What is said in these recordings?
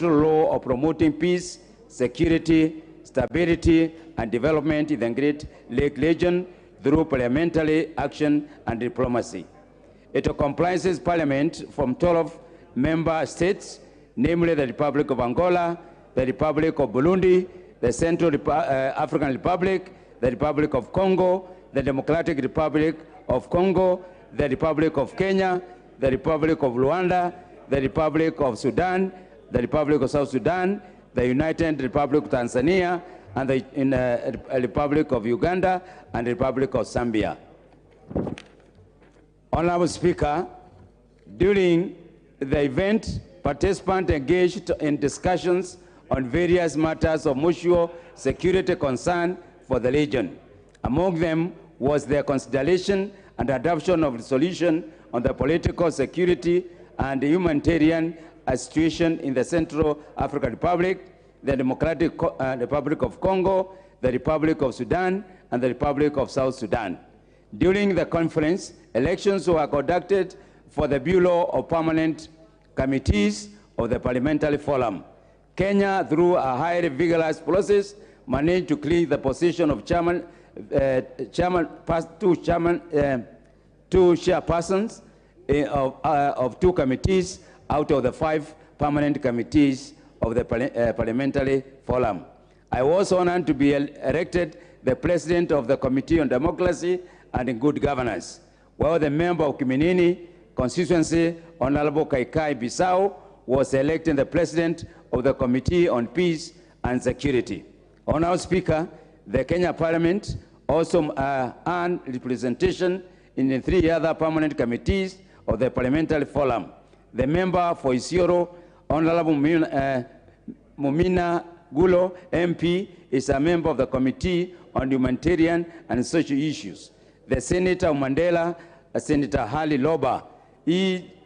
constitutional law of promoting peace, security, stability, and development in the Great Lake region through parliamentary action and diplomacy. It comprises parliament from 12 member states, namely the Republic of Angola, the Republic of Burundi, the Central African Republic, the Republic of Congo, the Democratic Republic of Congo, the Republic of Kenya, the Republic of Rwanda, the Republic of Sudan, the Republic of South Sudan, the United Republic of Tanzania, and the Republic of Uganda, and the Republic of Zambia. Honorable Speaker, during the event, participants engaged in discussions on various matters of mutual security concern for the region. Among them was the consideration and adoption of resolution on the political, security, and humanitarian situation in the Central African Republic, the Democratic Republic of Congo, the Republic of Sudan, and the Republic of South Sudan. During the conference, elections were conducted for the Bureau of Permanent Committees of the Parliamentary Forum. Kenya, through a highly vigorous process, managed to clear the position of two chairpersons of two committees out of the 5 permanent committees of the Parliamentary Forum. I was honored to be elected the president of the Committee on Democracy and Good Governance, while the member of Kiminini constituency, Honorable Kaikai Bissau, was elected the president of the Committee on Peace and Security. Honorable Speaker, the Kenya Parliament also earned representation in the 3 other permanent committees of the Parliamentary Forum. The member for Isiolo, Honorable Mumina Gulo, MP, is a member of the Committee on Humanitarian and Social Issues. The Senator of Mandela, Senator Hali Loba, GH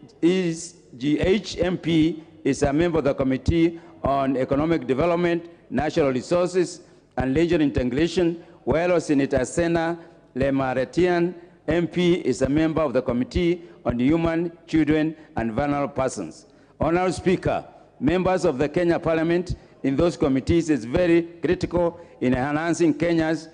MP, is a member of the Committee on Economic Development, Natural Resources, and Regional Integration, while Senator Sena Lemaretian, MP, is a member of the Committee on Human, Children, and Vulnerable Persons. Honorable Speaker, members of the Kenya Parliament in those committees is very critical in enhancing Kenya's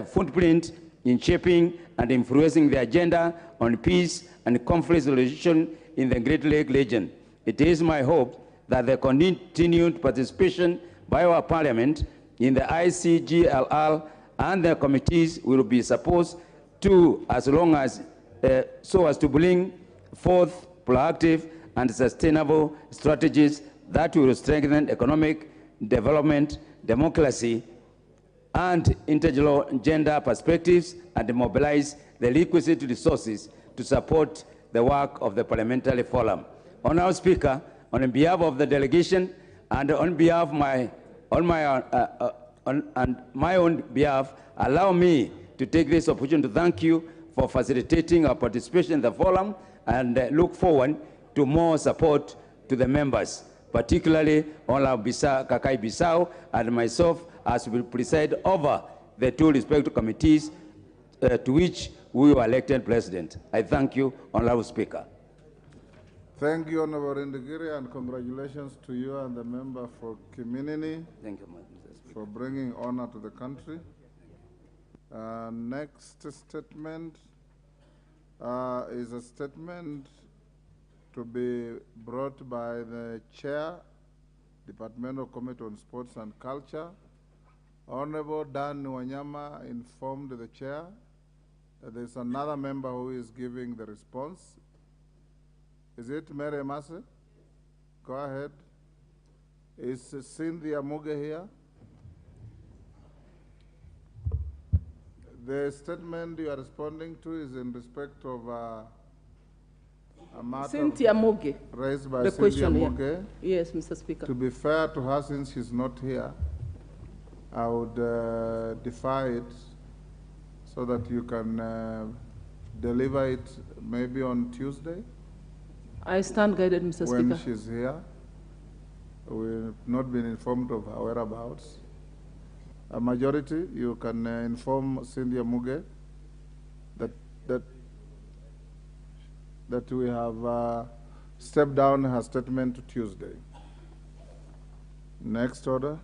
footprint in shaping and influencing the agenda on peace and conflict resolution in the Great Lake region. It is my hope that the continued participation by our Parliament in the ICGLR and the committees will be supposed to, as long as, so as to bring forth proactive and sustainable strategies that will strengthen economic development, democracy, and intergender perspectives, and mobilize the requisite resources to support the work of the Parliamentary Forum. Honorable Speaker, on behalf of the delegation and on behalf of my own behalf, allow me to take this opportunity to thank you for facilitating our participation in the forum, and look forward to more support to the members, particularly Honorable Kakai Bissau and myself, as we preside over the 2 respective committees to which we were elected president. I thank you, Honorable Speaker. Thank you, Honorable Ndigiri, and congratulations to you and the member for Kiminini. Thank you, Mr. Speaker, for bringing honor to the country. Next statement is a statement to be brought by the Chair, Departmental Committee on Sports and Culture. Honorable Dan Wanyama informed the Chair that there's another member who is giving the response. Is it Mary Masse? Go ahead. Is Cynthia Muge here? The statement you are responding to is in respect of a matter Cynthia Muge raised by the Cynthia question Muge. here. Yes, Mr. Speaker. To be fair to her, since she's not here, I would defer it so that you can deliver it maybe on Tuesday. I stand guided, Mr. When Speaker. she's here. We've not been informed of her whereabouts. A majority, you can inform Cynthia Muge that we have stepped down her statement to Tuesday. Next order.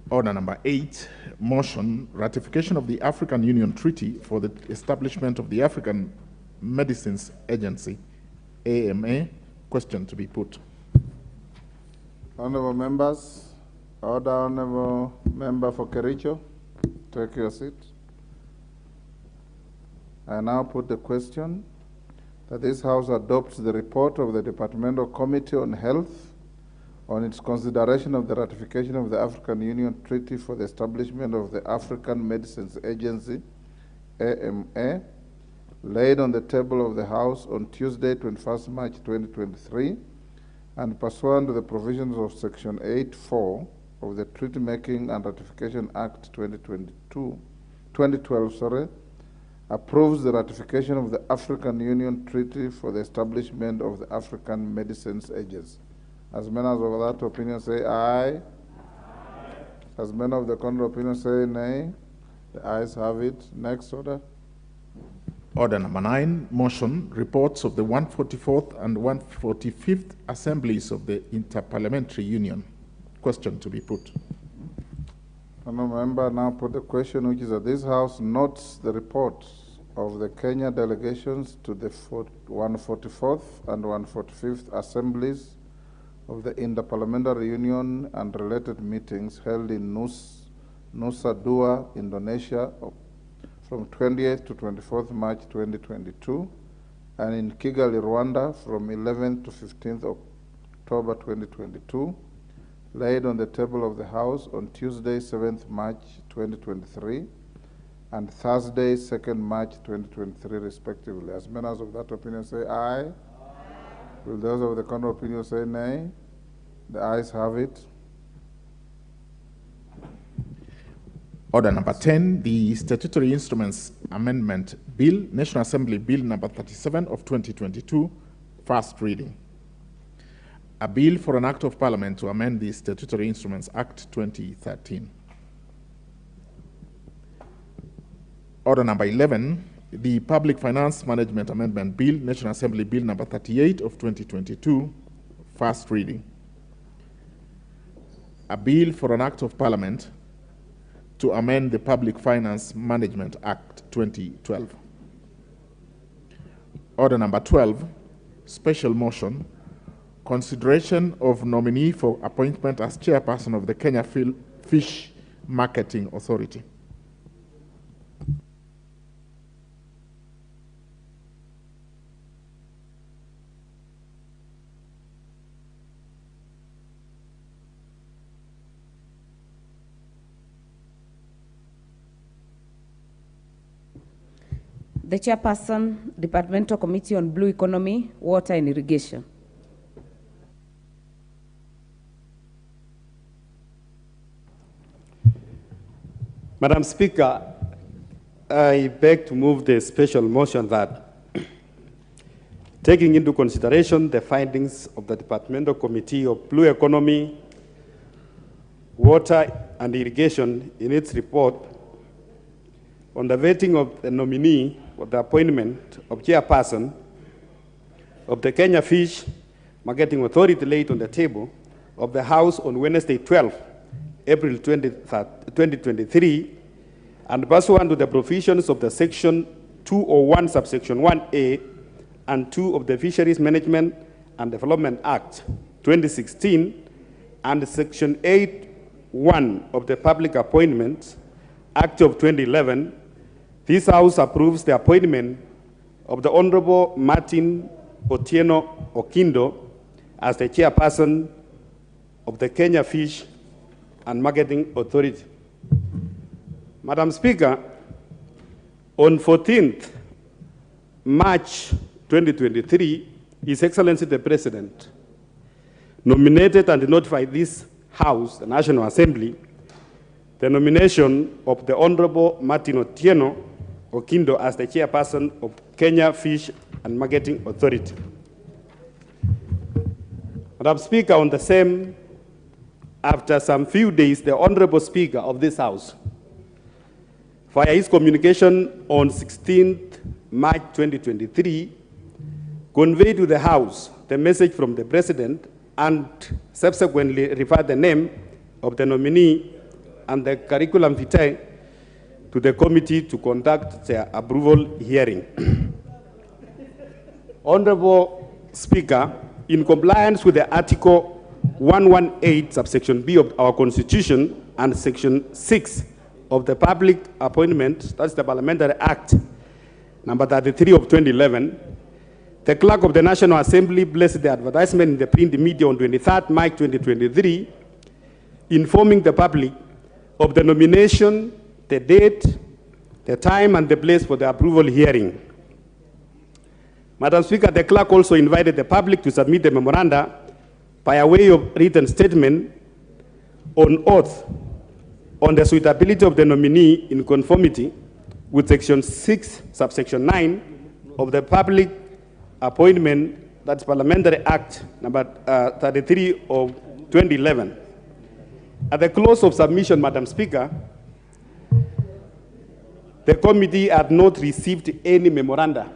Order number 8, motion, ratification of the African Union Treaty for the establishment of the African Medicines Agency, AMA. Question to be put. Honorable members, order Honorable Member for Kericho, take your seat. I now put the question that this House adopts the report of the Departmental Committee on Health on its consideration of the ratification of the African Union Treaty for the establishment of the African Medicines Agency, AMA, laid on the table of the House on Tuesday, 21st March 2023, and pursuant to the provisions of Section 8.4 of the Treaty Making and Ratification Act 2012, approves the ratification of the African Union Treaty for the establishment of the African Medicines Agency. As many of that opinion say aye. Aye. As many of the contrary opinion say nay. The ayes have it. Next order. Order number 9, motion, reports of the 144th and 145th Assemblies of the Interparliamentary Union. Question to be put. Honourable member now put the question, which is that this House notes the reports of the Kenya delegations to the 144th and 145th Assemblies of the Interparliamentary Union and related meetings held in Nusa Dua, Indonesia, from 28th to 24th March 2022, and in Kigali, Rwanda, from 11th to 15th October 2022, laid on the table of the House on Tuesday, 7th March 2023, and Thursday, 2nd March 2023, respectively. As members of that opinion say aye. Aye. Will those of the contrary opinion say nay? The ayes have it. Order number 10, the Statutory Instruments Amendment Bill, National Assembly Bill number 37 of 2022, first reading. A bill for an Act of Parliament to amend the Statutory Instruments Act 2013. Order number 11, the Public Finance Management Amendment Bill, National Assembly Bill number 38 of 2022, first reading. A bill for an Act of Parliament to amend the Public Finance Management Act 2012. Order number 12, special motion, consideration of nominee for appointment as chairperson of the Kenya Fish Marketing Authority. The Chairperson, Departmental Committee on Blue Economy, Water and Irrigation. Madam Speaker, I beg to move the special motion that, taking into consideration the findings of the Departmental Committee of Blue Economy, Water and Irrigation in its report on the vetting of the nominee for the appointment of chairperson of the Kenya Fish Marketing Authority laid on the table of the House on Wednesday, 12 April 2023, and pursuant to the provisions of the Section 201, subsection 1A and 2 of the Fisheries Management and Development Act 2016, and Section 8.1 of the Public Appointments Act of 2011, this House approves the appointment of the Honorable Martin Otieno Okindo as the chairperson of the Kenya Fish and Marketing Authority. Madam Speaker, on 14th March 2023, His Excellency the President nominated and notified this House, the National Assembly, the nomination of the Honorable Martin Otieno Okindo as the chairperson of Kenya Fish and Marketing Authority. Madam Speaker, on the same, after some few days, the Honorable Speaker of this House, via his communication on 16th March 2023, conveyed to the House the message from the President and subsequently refer the name of the nominee and the curriculum vitae to the committee to conduct their approval hearing. Honorable Speaker, in compliance with the Article 118, subsection B of our Constitution and Section 6 of the Public Appointment, that's the Parliamentary Act, number 33 of 2011, the Clerk of the National Assembly placed the advertisement in the print media on 23rd March 2023, informing the public of the nomination, the date, the time, and the place for the approval hearing. Madam Speaker, the clerk also invited the public to submit the memoranda by way of written statement on oath on the suitability of the nominee in conformity with Section 6, subsection 9 of the Public Appointment, that's Parliamentary Act number 33 of 2011. At the close of submission, Madam Speaker, the committee had not received any memoranda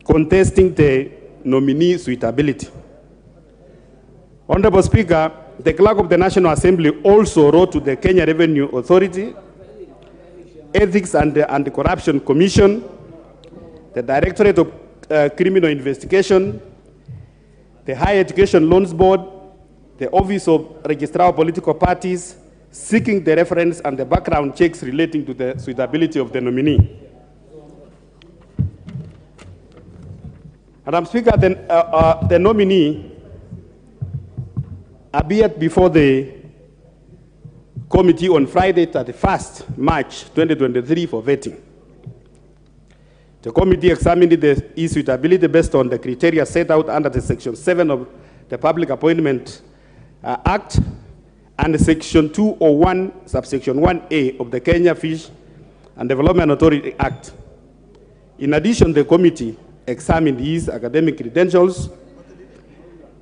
contesting the nominee suitability. Honorable Speaker, the Clerk of the National Assembly also wrote to the Kenya Revenue Authority, Ethics and Anti-Corruption Commission, the Directorate of Criminal Investigation, the Higher Education Loans Board, the Office of Registrar of Political Parties, seeking the reference and the background checks relating to the suitability of the nominee. Madam Speaker, the nominee appeared before the committee on Friday, 31st March 2023 for vetting. The committee examined his suitability based on the criteria set out under the Section 7 of the Public Appointment Act and Section 201, subsection 1A of the Kenya Fish and Development Authority Act. In addition, the committee examined his academic credentials,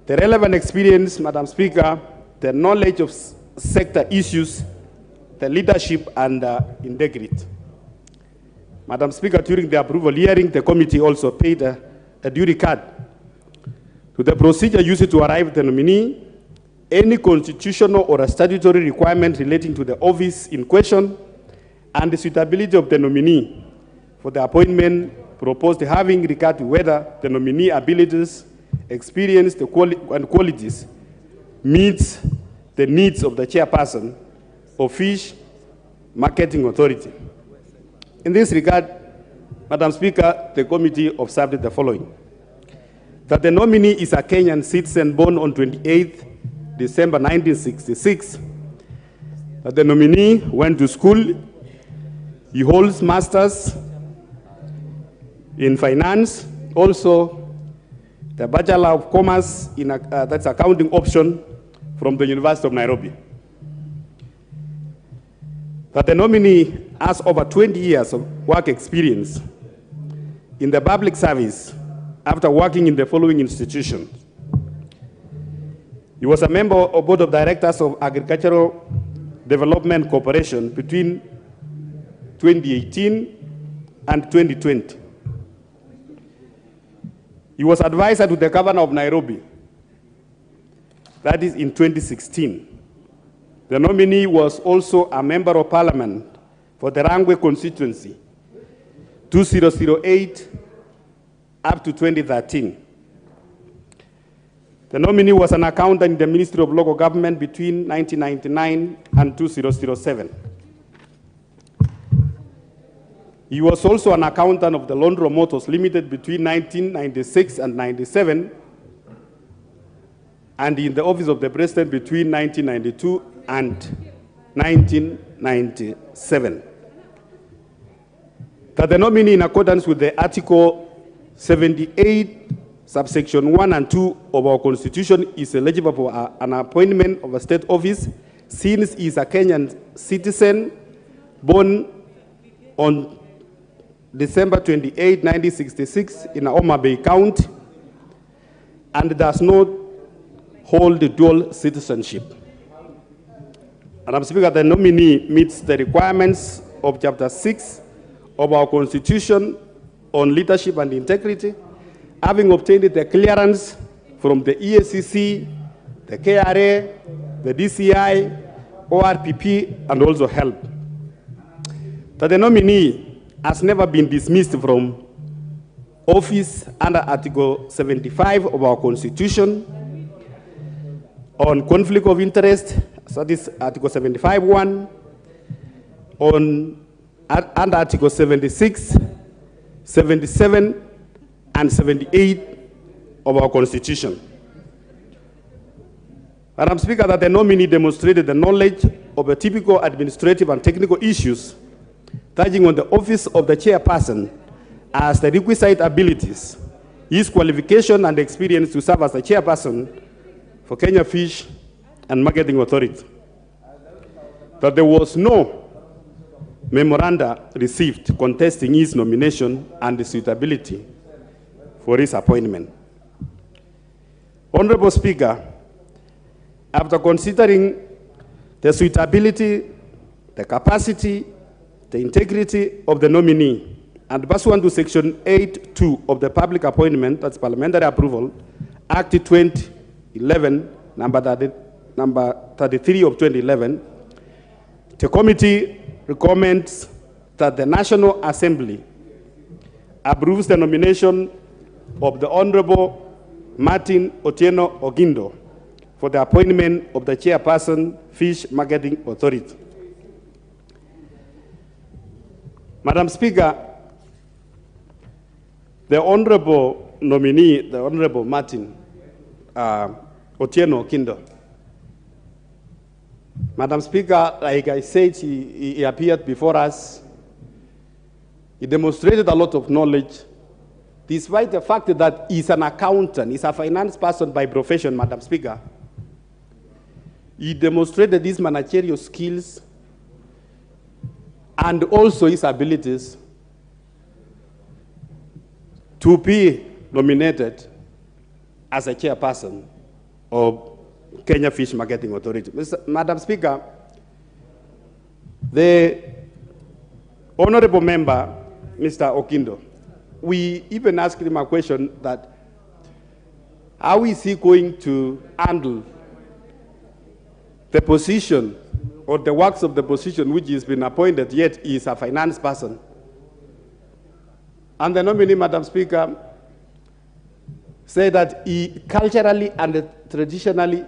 the relevant experience, Madam Speaker, the knowledge of sector issues, the leadership and integrity. Madam Speaker, during the approval hearing, the committee also paid a due regard to the procedure used to arrive at the nominee, any constitutional or statutory requirement relating to the office in question, and the suitability of the nominee for the appointment proposed, having regard to whether the nominee abilities, experience, and qualities meets the needs of the chairperson of Fish Marketing Authority. In this regard, Madam Speaker, the committee observed the following: that the nominee is a Kenyan citizen born on 28th December 1966, that the nominee went to school, he holds masters in finance, also the Bachelor of Commerce in that's accounting option from the University of Nairobi. That the nominee has over 20 years of work experience in the public service after working in the following institutions. He was a member of Board of Directors of Agricultural Development Corporation between 2018 and 2020. He was advisor to the Governor of Nairobi, that is in 2016. The nominee was also a member of Parliament for the Rangwe constituency, 2008 up to 2013. The nominee was an accountant in the Ministry of Local Government between 1999 and 2007. He was also an accountant of the Londro Motors Limited between 1996 and 97, and in the Office of the President between 1992 and 1997. That the nominee, in accordance with the Article 78, subsection 1 and 2 of our Constitution, is eligible for an appointment of a state office, since he is a Kenyan citizen born on December 28, 1966 in Homa Bay County, and does not hold dual citizenship. Madam Speaker, the nominee meets the requirements of Chapter 6 of our Constitution on leadership and integrity, having obtained the clearance from the EACC, the KRA, the DCI, ORPP, and also HELP. That the nominee has never been dismissed from office under Article 75 of our Constitution on conflict of interest, so this Article 75(1), under Article 76, 77, and 78 of our Constitution. Madam Speaker, that the nominee demonstrated the knowledge of the typical administrative and technical issues touching on the office of the chairperson as the requisite abilities, his qualification and experience to serve as the chairperson for Kenya Fish and Marketing Authority. That there was no memoranda received contesting his nomination and suitability for his appointment. Honorable Speaker, after considering the suitability, the capacity, the integrity of the nominee, and pursuant to Section 8(2) of the Public Appointment, that's Parliamentary Approval, Act 2011, number 33 of 2011, the committee recommends that the National Assembly approves the nomination of the Honorable Martin Otieno Ogindo for the appointment of the chairperson, Fish Marketing Authority. Madam Speaker, the Honorable nominee, the Honorable Martin Otieno Ogindo. Madam Speaker, like I said, he appeared before us. He demonstrated a lot of knowledge, despite the fact that he's an accountant, he's a finance person by profession, Madam Speaker. He demonstrated his managerial skills and also his abilities to be nominated as a chairperson of Kenya Fish Marketing Authority. Madam Speaker, the honorable member, Mr. Ogindo, we even asked him a question that how is he going to handle the position or the works of the position which he's been appointed, yet he is a finance person. And the nominee, Madam Speaker, said that he culturally and traditionally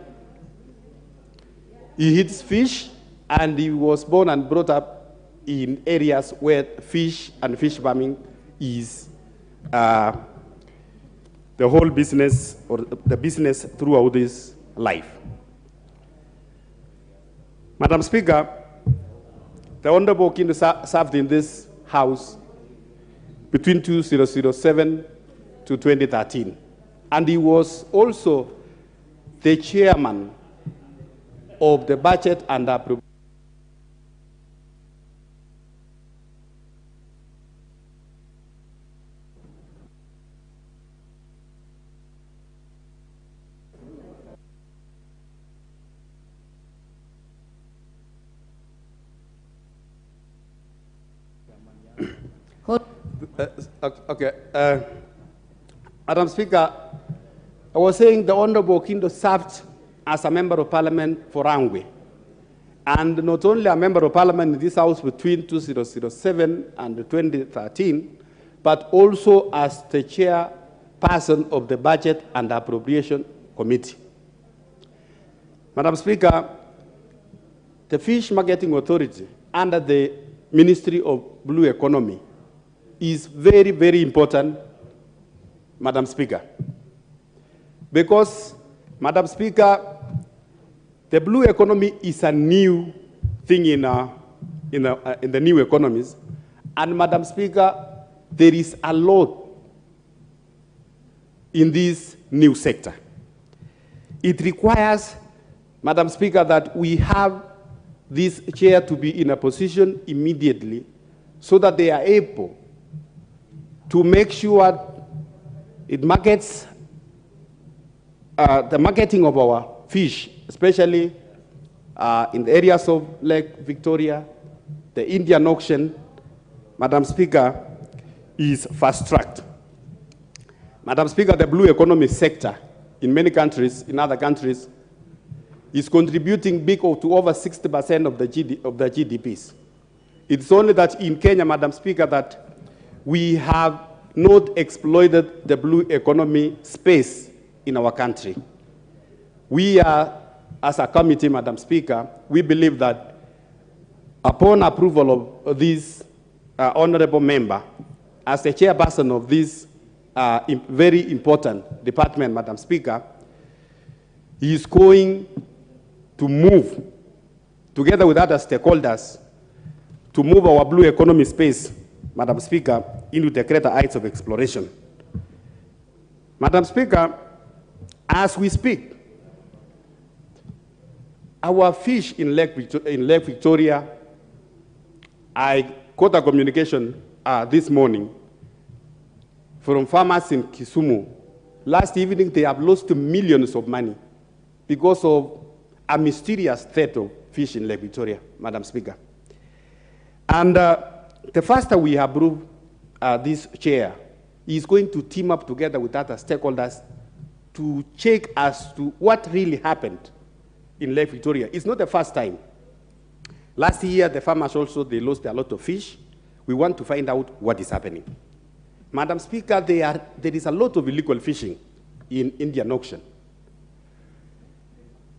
he eats fish, and he was born and brought up in areas where fish and fish farming is the whole business or the business throughout his life. Madam Speaker, the Honorable Ogindo served in this House between 2007 to 2013, and he was also the chairman of the Budget and Appropriation. Madam Speaker, I was saying the Honorable Ogindo served as a member of Parliament for Rangwe, and not only a member of Parliament in this House between 2007 and 2013, but also as the chairperson of the Budget and Appropriation Committee. Madam Speaker, the Fish Marketing Authority under the Ministry of Blue Economy is very, very important, Madam Speaker, because, Madam Speaker, the blue economy is a new thing in the new economies, and Madam Speaker, there is a lot in this new sector. It requires, Madam Speaker, that we have this chair to be in a position immediately so that they are able to make sure it markets the marketing of our fish, especially in the areas of Lake Victoria, the Indian auction, Madam Speaker, is fast-tracked. Madam Speaker, the blue economy sector in many countries, in other countries, is contributing big to over 60% of the GDPs. It's only that in Kenya, Madam Speaker, that we have not exploited the blue economy space in our country. We are, as a committee, Madam Speaker, we believe that upon approval of this honorable member, as the chairperson of this very important department, Madam Speaker, he is going to move, together with other stakeholders, to move our blue economy space, Madam Speaker, into the greater heights of exploration. Madam Speaker, as we speak, our fish in Lake Victoria, I got a communication this morning from farmers in Kisumu. Last evening, they have lost millions of money because of a mysterious threat of fish in Lake Victoria, Madam Speaker. And the faster we approve this chair, is going to team up together with other stakeholders to check as to what really happened in Lake Victoria. It's not the first time. Last year, the farmers also, they lost a lot of fish. We want to find out what is happening. Madam Speaker, there is a lot of illegal fishing in Indian Ocean.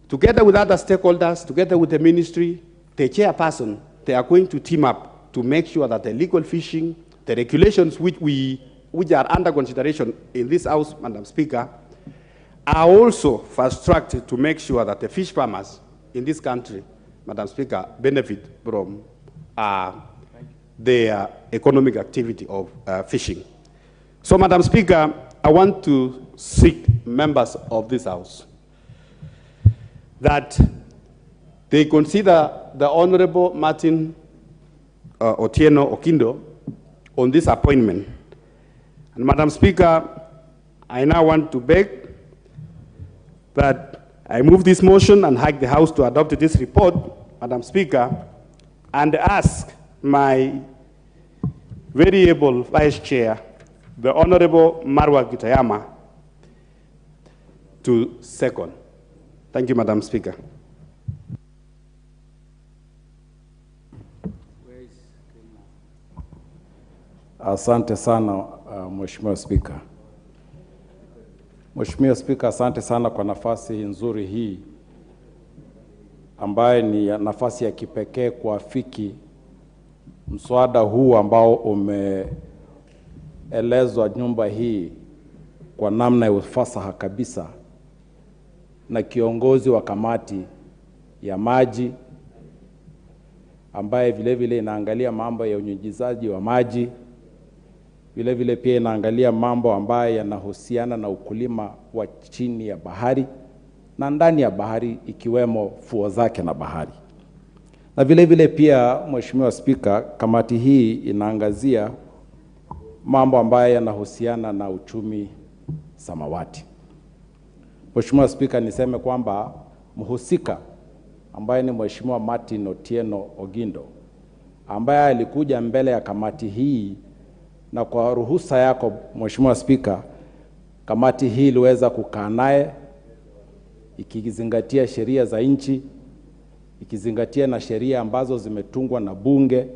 Together with other stakeholders, together with the ministry, the chairperson, they are going to team up to make sure that the illegal fishing, the regulations which are under consideration in this House, Madam Speaker, are also fast-tracked to make sure that the fish farmers in this country, Madam Speaker, benefit from their economic activity of fishing. So, Madam Speaker, I want to seek members of this House that they consider the Honorable Martin Otieno Okindo on this appointment. And Madam Speaker, I now want to beg that I move this motion and urge the House to adopt this report, Madam Speaker, and ask my very able Vice Chair, the Honorable Marwa Gitayama, to second. Thank you, Madam Speaker. Asante sana Mheshimiwa Spika. Mheshimiwa Spika, asante sana kwa nafasi nzuri hii ambaye ni nafasi ya kipekee kuafiki mswada huu ambao umeelezwa nyumba hii kwa namna ya ufasaha kabisa na kiongozi wa kamati ya maji ambaye vile vile inaangalia mambo ya unyunyizaji wa maji, vile vile pia inaangalia mambo ambayo yanahusiana na ukulima wa chini ya bahari na ndani ya bahari ikiwemo fuo zake na bahari. Na vile vile pia Mheshimiwa Spika, kamati hii inaangazia mambo ambayo yanahusiana na uchumi samawati. Mheshimiwa Spika, niseme kwamba mhusika ambaye ni Mheshimiwa Martin Otieno Ogindo ambaye alikuja mbele ya kamati hii, na kwa ruhusa yako Mheshimiwa Spika, kamati hii iliweza kukaa naye ikizingatia sheria za nchi, ikizingatia na sheria ambazo zimetungwa na bunge,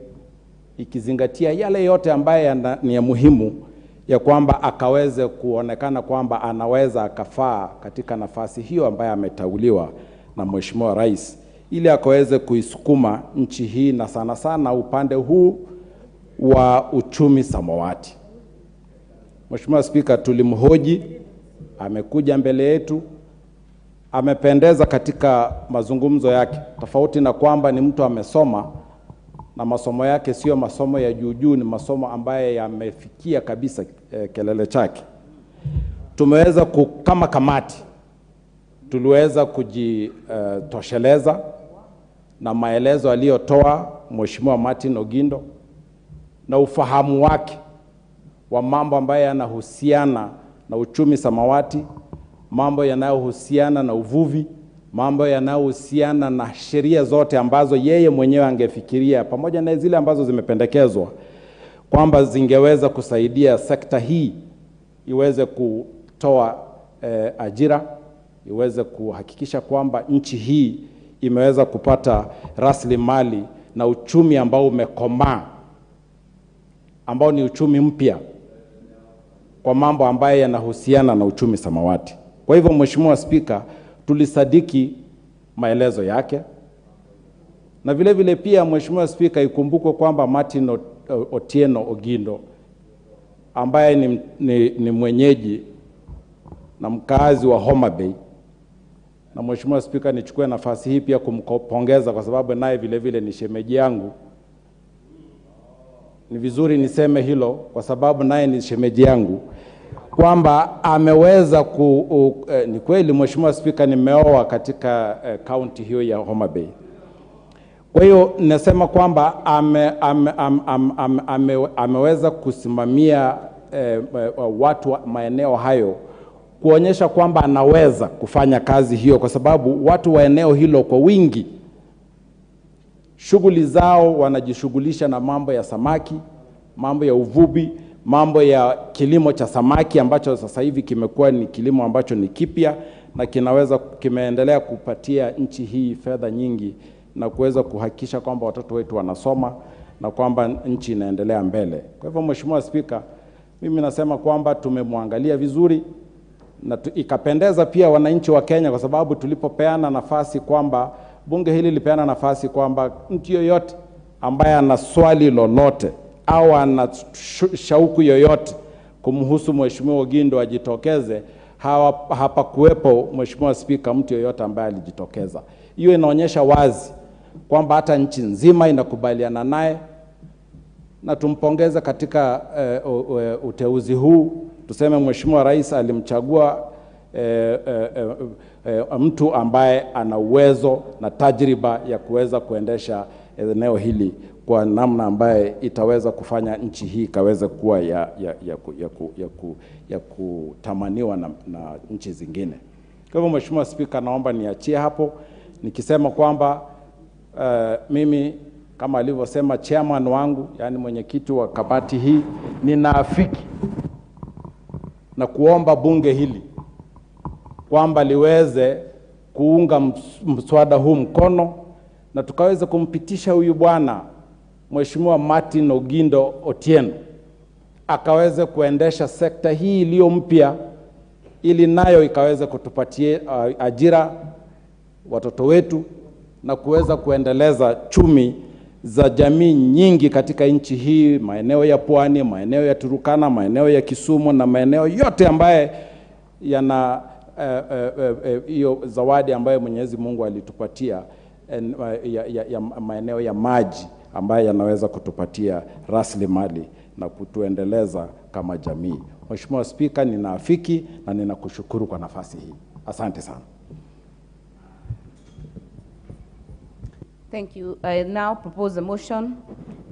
ikizingatia yale yote ambaye ni ya muhimu ya kwamba akaweze kuonekana kwamba anaweza akafaa katika nafasi hiyo ambaye ameteuliwa na Mheshimiwa Rais, ili akaweze kuisukuma nchi hii na sana sana upande huu wa uchumi samawati. Mheshimiwa Spika, tulimhoji, amekuja mbele yetu, amependeza katika mazungumzo yake, tofauti na kwamba ni mtu amesoma na masomo yake sio masomo ya juu, ni masomo ambaye yamefikia kabisa kelele chake. Tumeweza kama kamati tuliweza kujitosheleza na maelezo aliyotoa Mheshimiwa Martin Ogindo na ufahamu wake wa mambo ambayo yanahusiana na uchumi samawati, mambo yanayohusiana na uvuvi, mambo yanayohusiana na sheria zote ambazo yeye mwenyewe angefikiria pamoja na zile ambazo zimependekezwa kwamba zingeweza kusaidia sekta hii iweze kutoa ajira, iweze kuhakikisha kwamba nchi hii imeweza kupata rasilimali na uchumi ambao umekomaa, ambao ni uchumi mpya kwa mambo ambayo yanahusiana na uchumi samawati. Kwa hivyo Mheshimiwa Spika, tulisadiki maelezo yake, na vile vile pia Mheshimiwa Spika, ikumbukwe kwamba Martin Otieno Ogindo ambaye ni mwenyeji na mkazi wa Homa Bay, na Mheshimiwa Spika, nichukue nafasi hii pia kumpongeza kwa sababu naye vile vile ni shemeji yangu. Ni vizuri niseme hilo kwa sababu naye ni shemeji yangu, kwamba ameweza ni kweli Mheshimiwa Spika, nimeoa katika county hiyo ya Homa Bay. Kwa hiyo nasema kwamba ameweza kusimamia watu wa maeneo hayo, kuonyesha kwamba anaweza kufanya kazi hiyo, kwa sababu watu wa eneo hilo kwa wingi shughuli zao wanajishughulisha na mambo ya samaki, mambo ya uvuvi, mambo ya kilimo cha samaki ambacho sasa hivi kimekuwa ni kilimo ambacho ni kipya na kimeendelea kupatia nchi hii fedha nyingi na kuweza kuhakikisha kwamba watoto wetu wanasoma na kwamba nchi inaendelea mbele. Kwa hivyo Mheshimiwa Spika, mimi nasema kwamba tumemwangalia vizuri na ikapendeza pia wananchi wa Kenya, kwa sababu tulipopeana nafasi kwamba bunge hili lipeana nafasi kwamba mtu yoyote ambaye ana swali lolote au ana shauku yoyote kumhusu Mheshimiwa Ogindo ajitokeze, hapa kuwepo Mheshimiwa Spika mtu yoyote ambaye alijitokeza. Hiyo inaonyesha wazi kwamba hata nchi nzima inakubaliana naye, na tumpongeze katika uteuzi huu. Tuseme Mheshimiwa Rais alimchagua mtu ambaye ana uwezo na tajriba ya kuweza kuendesha eneo hili kwa namna ambaye itaweza kufanya nchi hii kaweze kuwa ya kutamaniwa na nchi zingine. Kwa hivyo Mheshimiwa Spika, naomba niachie hapo nikisema kwamba mimi kama alivyosema chairman wangu, yani mwenyekiti wa kamati hii, ninaafiki na kuomba bunge hili kwamba liweze kuunga mswada huu mkono na tukaweze kumpitisha huyu bwana Mheshimiwa Martin Ogindo Otieno akaweze kuendesha sekta hii iliyo mpya, ili nayo ikaweze kutupatia ajira watoto wetu na kuweza kuendeleza chumi za jamii nyingi katika nchi hii, maeneo ya Pwani, maeneo ya Turukana, maeneo ya Kisumu na maeneo yote ambaye yana hiyo zawadi ambayo Mwenyezi Mungu alitupatia ya maeneo ya maji ambayo yanaweza kutupatia rasilimali na kutuendeleza kama jamii. Mheshimiwa Spika, ninaafiki na ninakushukuru kwa nafasi hii. Asante sana. Thank you. I now propose a motion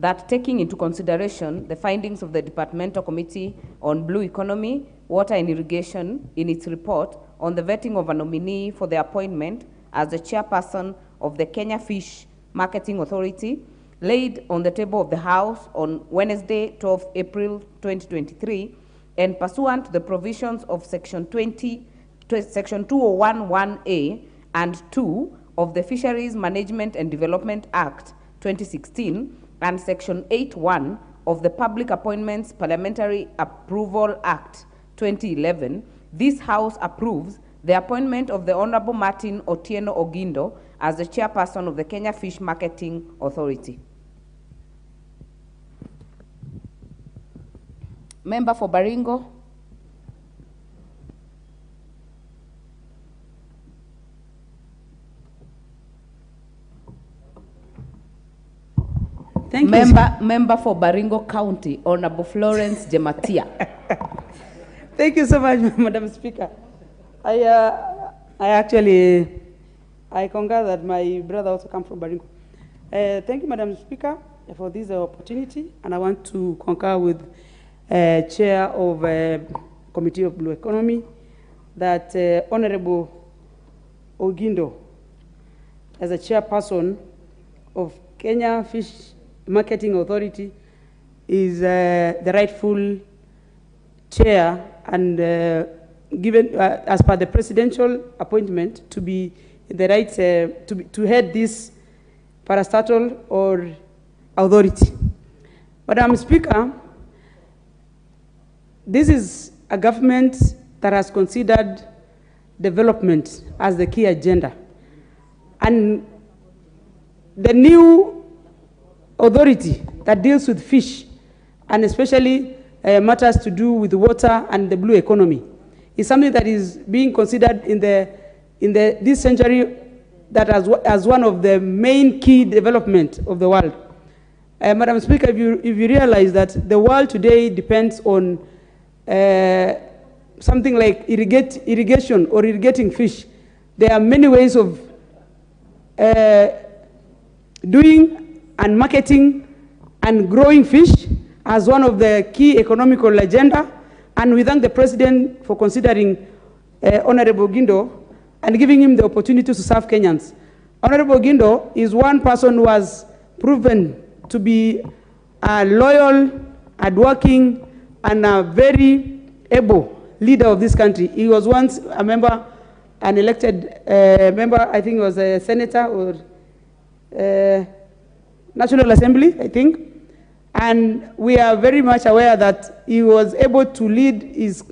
that, taking into consideration the findings of the Departmental Committee on Blue Economy, Water and Irrigation in its report on the vetting of a nominee for the appointment as the chairperson of the Kenya Fish Marketing Authority, laid on the table of the House on Wednesday, 12 April 2023, and pursuant to the provisions of Section 201(1)(a) and 2 of the Fisheries Management and Development Act 2016 and Section 8(1) of the Public Appointments Parliamentary Approval Act 2011, this House approves the appointment of the Honorable Martin Otieno Ogindo as the chairperson of the Kenya Fish Marketing Authority. Member for Baringo. Thank Member for Baringo County, Honorable Florence Jematia. Thank you so much, Madam Speaker. I concur that my brother also comes from Baringo. Thank you, Madam Speaker, for this opportunity, and I want to concur with Chair of Committee of Blue Economy that Honorable Ogindo, as a chairperson of Kenya Fish Marketing Authority, is the rightful chair and given as per the presidential appointment to be the right to head this parastatal or authority. Madam Speaker, this is a government that has considered development as the key agenda. And the new authority that deals with fish, and especially matters to do with water and the blue economy, is something that is being considered in this century that as one of the main key development of the world. Madam Speaker, if you realize that the world today depends on something like irrigation or irrigating fish, there are many ways of doing and marketing and growing fish as one of the key economical agenda. And we thank the President for considering Honorable Gindo and giving him the opportunity to serve Kenyans. Honorable Gindo is one person who has proven to be a loyal, hardworking, and a very able leader of this country. He was once a member, an elected member, I think he was a senator or National Assembly, I think. And we are very much aware that he was able to lead his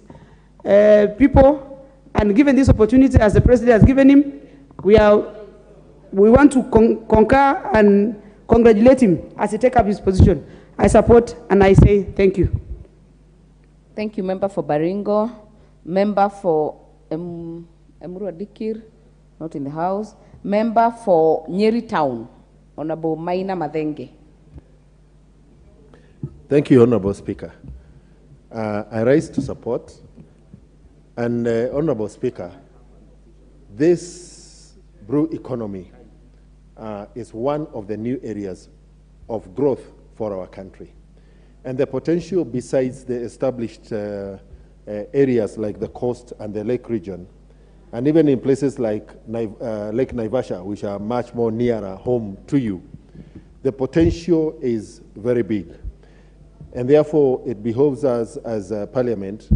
people, and given this opportunity as the President has given him, we want to concur and congratulate him as he takes up his position. I support and I say thank you. Thank you, Member for Baringo. Member for Emurua Dikir, not in the House. Member for Nyeri Town, Honorable Maina Madenge. Thank you, Honorable Speaker. I rise to support. And Honorable Speaker, this blue economy is one of the new areas of growth for our country. And the potential besides the established areas like the coast and the lake region, and even in places like Lake Naivasha, which are much more nearer home to you, the potential is very big. And therefore, it behoves us as a Parliament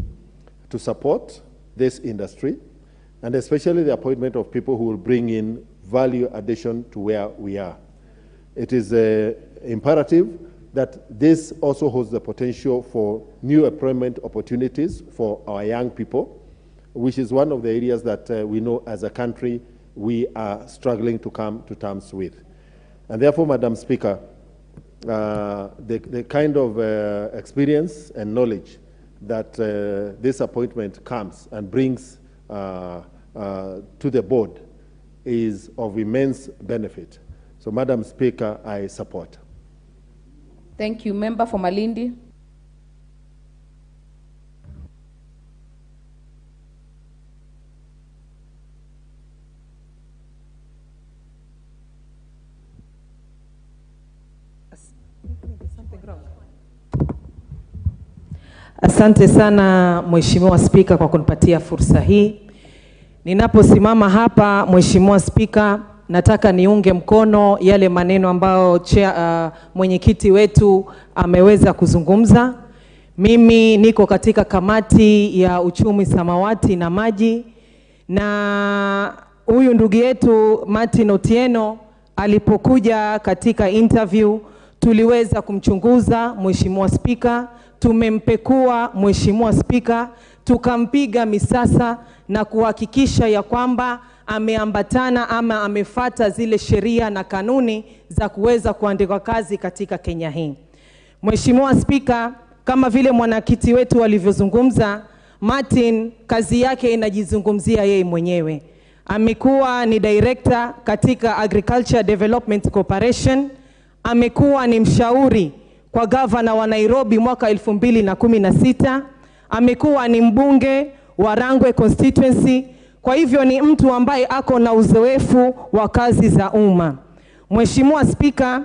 to support this industry, and especially the appointment of people who will bring in value addition to where we are. It is imperative that this also holds the potential for new employment opportunities for our young people, which is one of the areas that we know as a country we are struggling to come to terms with. And therefore, Madam Speaker, the kind of experience and knowledge that this appointment comes and brings to the board is of immense benefit. So, Madam Speaker, I support. Thank you. Member for Malindi. Asante sana Mheshimiwa Spika kwa kunipatia fursa hii. Ninaposimama hapa Mheshimiwa Spika, nataka niunge mkono yale maneno ambayo mwenyekiti wetu ameweza kuzungumza. Mimi niko katika kamati ya uchumi samawati na maji, na huyu ndugu yetu Martin Otieno alipokuja katika interview tuliweza kumchunguza Mheshimiwa Spika, tumempekua Mheshimiwa Spika, tukampiga misasa na kuhakikisha ya kwamba ameambatana ama amefata zile sheria na kanuni za kuweza kuandikwa kazi katika Kenya hii. Mheshimiwa Spika, kama vile mwanakiti wetu alivyozungumza, Martin kazi yake inajizungumzia yeye mwenyewe. Amekuwa ni director katika Agriculture Development Corporation, amekuwa ni mshauri kwa gavana wa Nairobi mwaka 2016, amekuwa ni mbunge wa Rangwe constituency. Kwa hivyo ni mtu ambaye ako na uzoefu wa kazi za umma. Mheshimiwa Spika,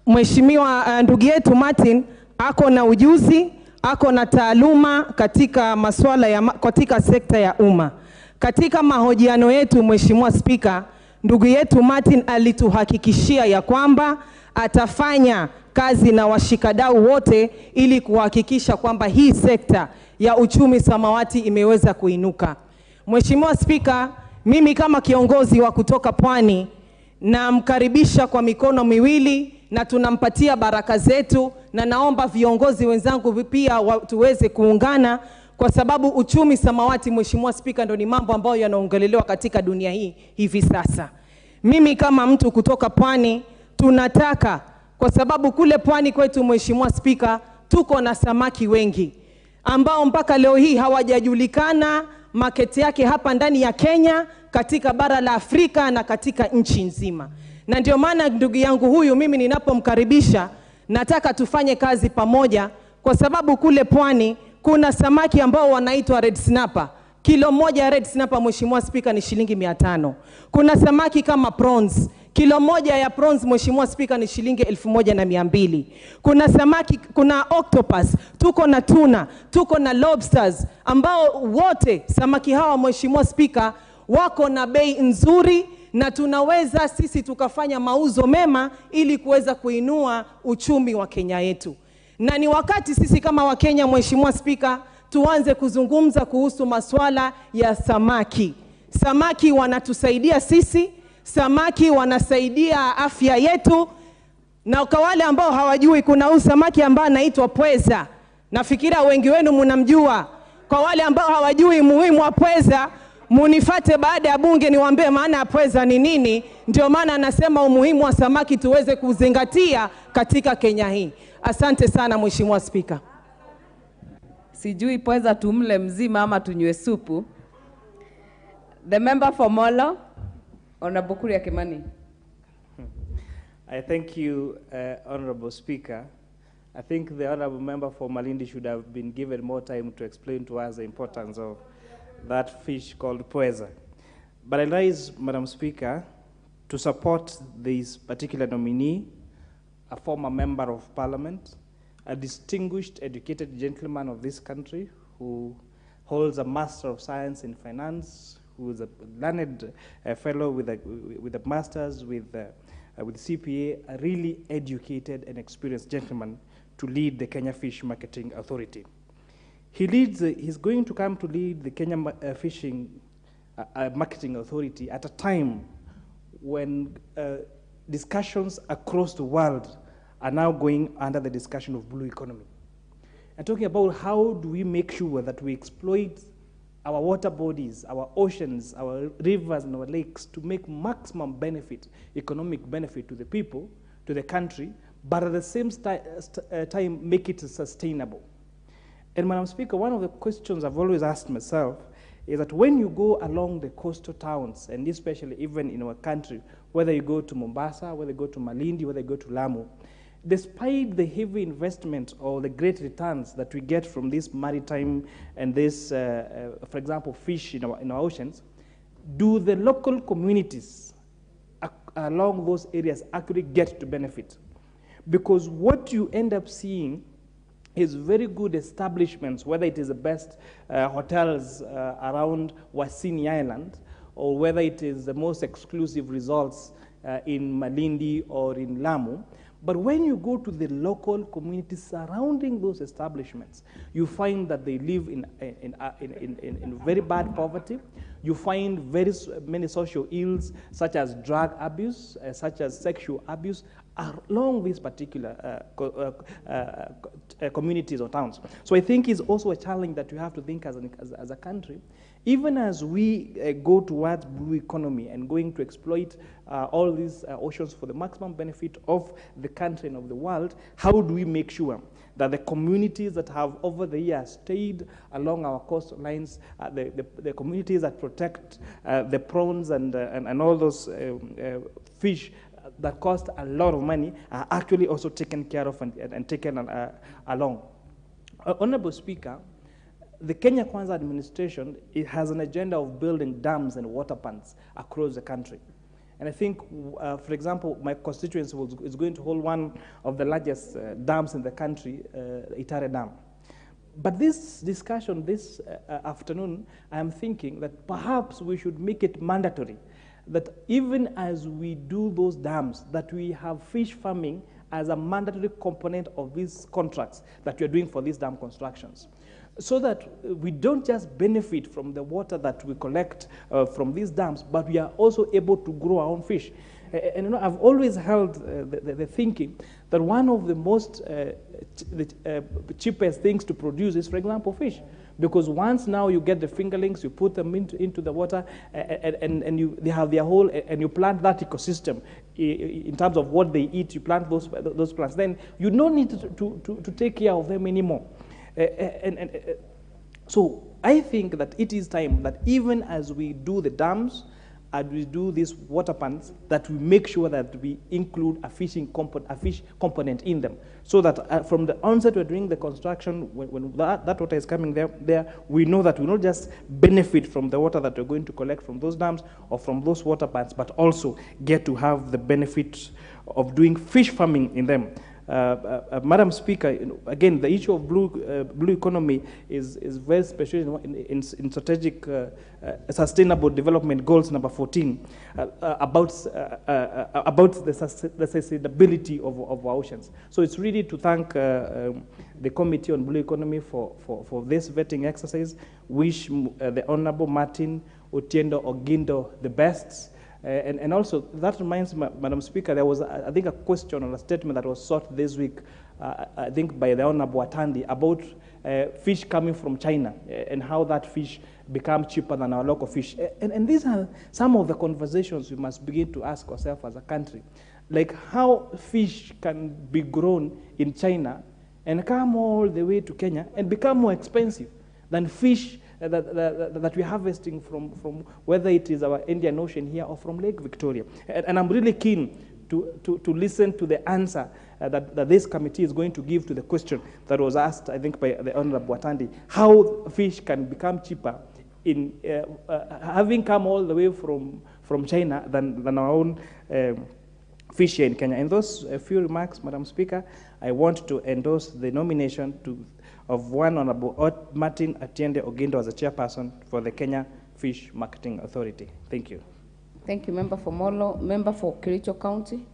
Mheshimiwa ndugu yetu Martin ako na ujuzi, ako na taaluma katika masuala ya katika sekta ya umma. Katika mahojiano yetu Mheshimiwa Spika, ndugu yetu Martin alituhakikishia ya kwamba atafanya kazi na washikadau wote ili kuhakikisha kwamba hii sekta ya uchumi samawati imeweza kuinuka. Mheshimiwa Spika, mimi kama kiongozi wa kutoka Pwani namkaribisha kwa mikono miwili na tunampatia baraka zetu, na naomba viongozi wenzangu pia tuweze kuungana, kwa sababu uchumi samawati, Mheshimiwa Spika, ndio ni mambo ambayo yanaongelelewa katika dunia hii hivi sasa. Mimi kama mtu kutoka Pwani tunataka, kwa sababu kule Pwani kwetu, Mheshimiwa Spika, tuko na samaki wengi ambao mpaka leo hii hawajajulikana market yake hapa ndani ya Kenya, katika bara la Afrika na katika nchi nzima. Na ndio maana ndugu yangu huyu mimi ninapomkaribisha nataka tufanye kazi pamoja, kwa sababu kule Pwani kuna samaki ambao wanaitwa red snapper. Kilo moja ya red snapper, Mheshimiwa Spika, ni shilingi 500. Kuna samaki kama prawns. Kilo moja ya prawns, Mheshimiwa Spika, ni shilingi 1200. Kuna samaki, kuna octopus, tuko na tuna, tuko na lobsters, ambao wote samaki hawa, Mheshimiwa Spika, wako na bei nzuri, na tunaweza sisi tukafanya mauzo mema ili kuweza kuinua uchumi wa Kenya yetu. Na ni wakati sisi kama Wakenya, Mheshimiwa Spika, tuanze kuzungumza kuhusu masuala ya samaki. Samaki wanatusaidia sisi, samaki wanasaidia afya yetu. Na kwa wale ambao hawajui, kuna samaki ambao anaitwa pweza. Nafikiria wengi wenu mnamjua. Kwa wale ambao hawajui muhimu wa pweza, munifate baada ya bunge niwaambie maana ya pweza ni nini. Ndio maana anasema umuhimu wa samaki tuweze kuzingatia katika Kenya hii. Asante sana Mheshimiwa Spika. Sijui pweza tumle mzima ama tunywe supu. The member for Molo, Honorable Kuria Kimani. I thank you, Honorable Speaker. I think the Honorable Member for Malindi should have been given more time to explain to us the importance of that fish called pweza. But I rise, Madam Speaker, to support this particular nominee, a former member of Parliament, a distinguished, educated gentleman of this country who holds a Master of Science in Finance, who is a learned fellow with a master's with CPA, a really educated and experienced gentleman to lead the Kenya Fish Marketing Authority. He's going to come to lead the Kenya Fishing Marketing Authority at a time when discussions across the world are now going under the discussion of blue economy. And talking about how do we make sure that we exploit our water bodies, our oceans, our rivers and our lakes to make maximum benefit, economic benefit to the people, to the country, but at the same time make it sustainable. And Madam Speaker, one of the questions I've always asked myself is that when you go along the coastal towns, and especially even in our country, whether you go to Mombasa, whether you go to Malindi, whether you go to Lamu, despite the heavy investment or the great returns that we get from this maritime and this, for example, fish in our oceans, do the local communities along those areas actually get to benefit? Because what you end up seeing is very good establishments, whether it is the best hotels around Wasini Island, or whether it is the most exclusive resorts in Malindi or in Lamu. But when you go to the local communities surrounding those establishments, you find that they live in very bad poverty. You find very many social ills, such as drug abuse, such as sexual abuse, along these particular communities or towns. So I think it's also a challenge that we have to think as a country. Even as we go towards blue economy and going to exploit all these oceans for the maximum benefit of the country and of the world, how do we make sure that the communities that have over the years stayed along our coastlines, the communities that protect the prawns and all those fish that cost a lot of money are actually also taken care of and taken along? Honorable Speaker, the Kenya Kwanza administration, it has an agenda of building dams and water ponds across the country. And I think, for example, my constituency is going to hold one of the largest dams in the country, Itare Dam. But this discussion this afternoon, I am thinking that perhaps we should make it mandatory that even as we do those dams, that we have fish farming as a mandatory component of these contracts that we are doing for these dam constructions. so that we don't just benefit from the water that we collect from these dams, but we are also able to grow our own fish. And you know, I've always held the thinking that one of the most cheapest things to produce is, for example, fish. Because once now you get the fingerlings, you put them into the water, and they have their whole, and you plant that ecosystem in terms of what they eat. You plant those plants. Then you don't need to take care of them anymore. So I think that it is time that even as we do the dams, and we do these water ponds, that we make sure that we include a fish component in them, so that from the onset we're doing the construction, when that water is coming there, we know that we not just benefit from the water that we're going to collect from those dams or from those water ponds, but also get to have the benefit of doing fish farming in them. Madam Speaker, you know, again, the issue of blue economy is very special in strategic sustainable development goals number 14 about the sustainability of our oceans. So it's really to thank the Committee on Blue Economy for this vetting exercise. Wish the Honorable Martin Otieno Ogindo the best. And also, that reminds me, Madam Speaker, there was, I think, a question or a statement that was sought this week, I think, by the Honorable Atandi about fish coming from China and how that fish becomes cheaper than our local fish. And these are some of the conversations we must begin to ask ourselves as a country. Like how fish can be grown in China and come all the way to Kenya and become more expensive than fish that we're harvesting from whether it is our Indian Ocean here or from Lake Victoria. And I'm really keen to listen to the answer that this committee is going to give to the question that was asked, I think, by the Honorable Watandi, how fish can become cheaper in having come all the way from China than our own fish here in Kenya. In those few remarks, Madam Speaker, I want to endorse the nomination of one Honorable Martin Atiende Ogindo as a chairperson for the Kenya Fish Marketing Authority. Thank you. Thank you, Member for Molo. Member for Kericho County.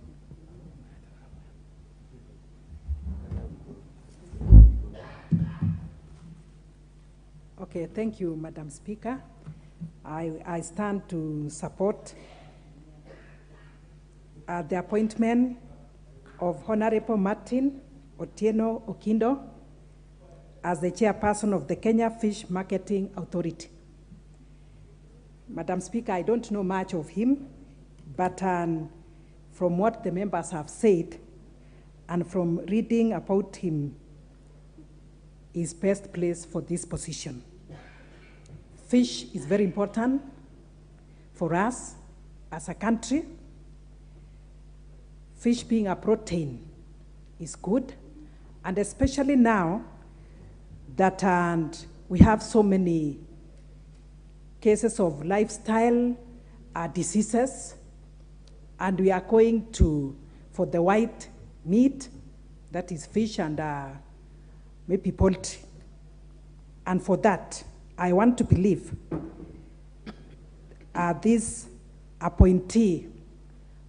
Okay, thank you, Madam Speaker. I stand to support the appointment of Honorable Martin Otieno Ogindo as the chairperson of the Kenya Fish Marketing Authority. Madam Speaker, I don't know much of him, but from what the members have said and from reading about him, is best placed for this position. Fish is very important for us as a country. Fish being a protein is good, and especially now that we have so many cases of lifestyle diseases, and we are going for the white meat, that is fish and maybe poultry. And for that, I want to believe this appointee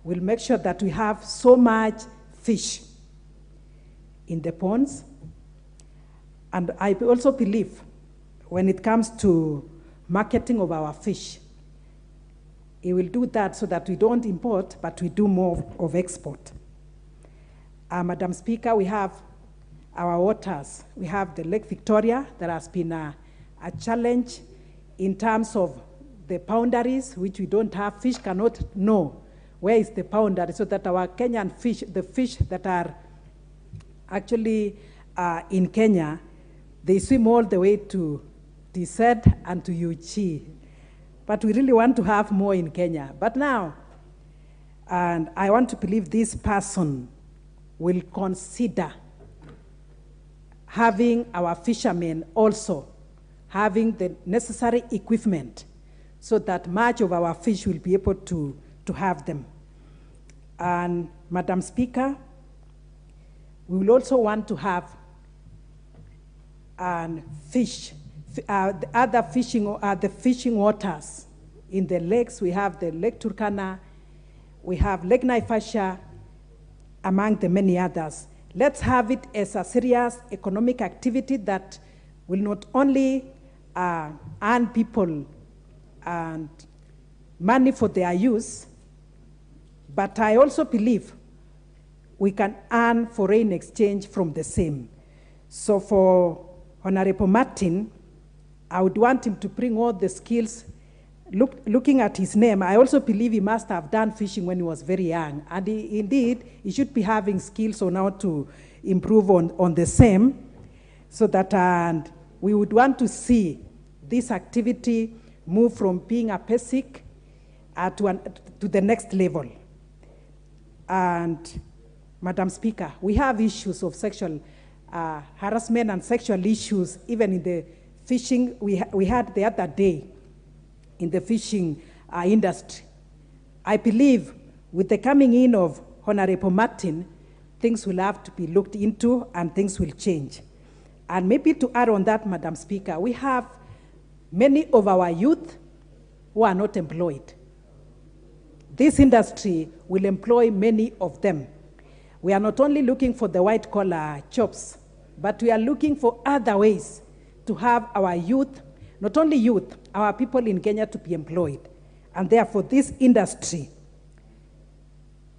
will make sure that we have so much fish in the ponds. And I also believe when it comes to marketing of our fish, it will do that so that we don't import, but we do more of export. Madam Speaker, we have our waters. We have the Lake Victoria. There has been a challenge in terms of the boundaries, which we don't have. Fish cannot know where is the boundary, so that our Kenyan fish, the fish that are actually in Kenya, they swim all the way to Tsed and to Uchi. But we really want to have more in Kenya. But now, and I want to believe this person will consider having our fishermen also having the necessary equipment so that much of our fish will be able to have them. And Madam Speaker, we will also want to have fish, the fishing waters in the lakes. We have the Lake Turkana, we have Lake Naivasha, among the many others. Let's have it as a serious economic activity that will not only earn people and money for their use, but I also believe we can earn foreign exchange from the same. So for Honorable Martin, I would want him to bring all the skills. Looking at his name, I also believe he must have done fishing when he was very young. And indeed, he should be having skills on how to improve on the same, so that and we would want to see this activity move from being a basic to the next level. And Madam Speaker, we have issues of sexual harassment and sexual issues even in the fishing. We had the other day in the fishing industry. I believe with the coming in of Honorable Martin, things will have to be looked into and things will change. And maybe to add on that, Madam Speaker, we have many of our youth who are not employed. This industry will employ many of them. We are not only looking for the white-collar jobs, but we are looking for other ways to have our youth, not only youth, our people in Kenya to be employed. And therefore, this industry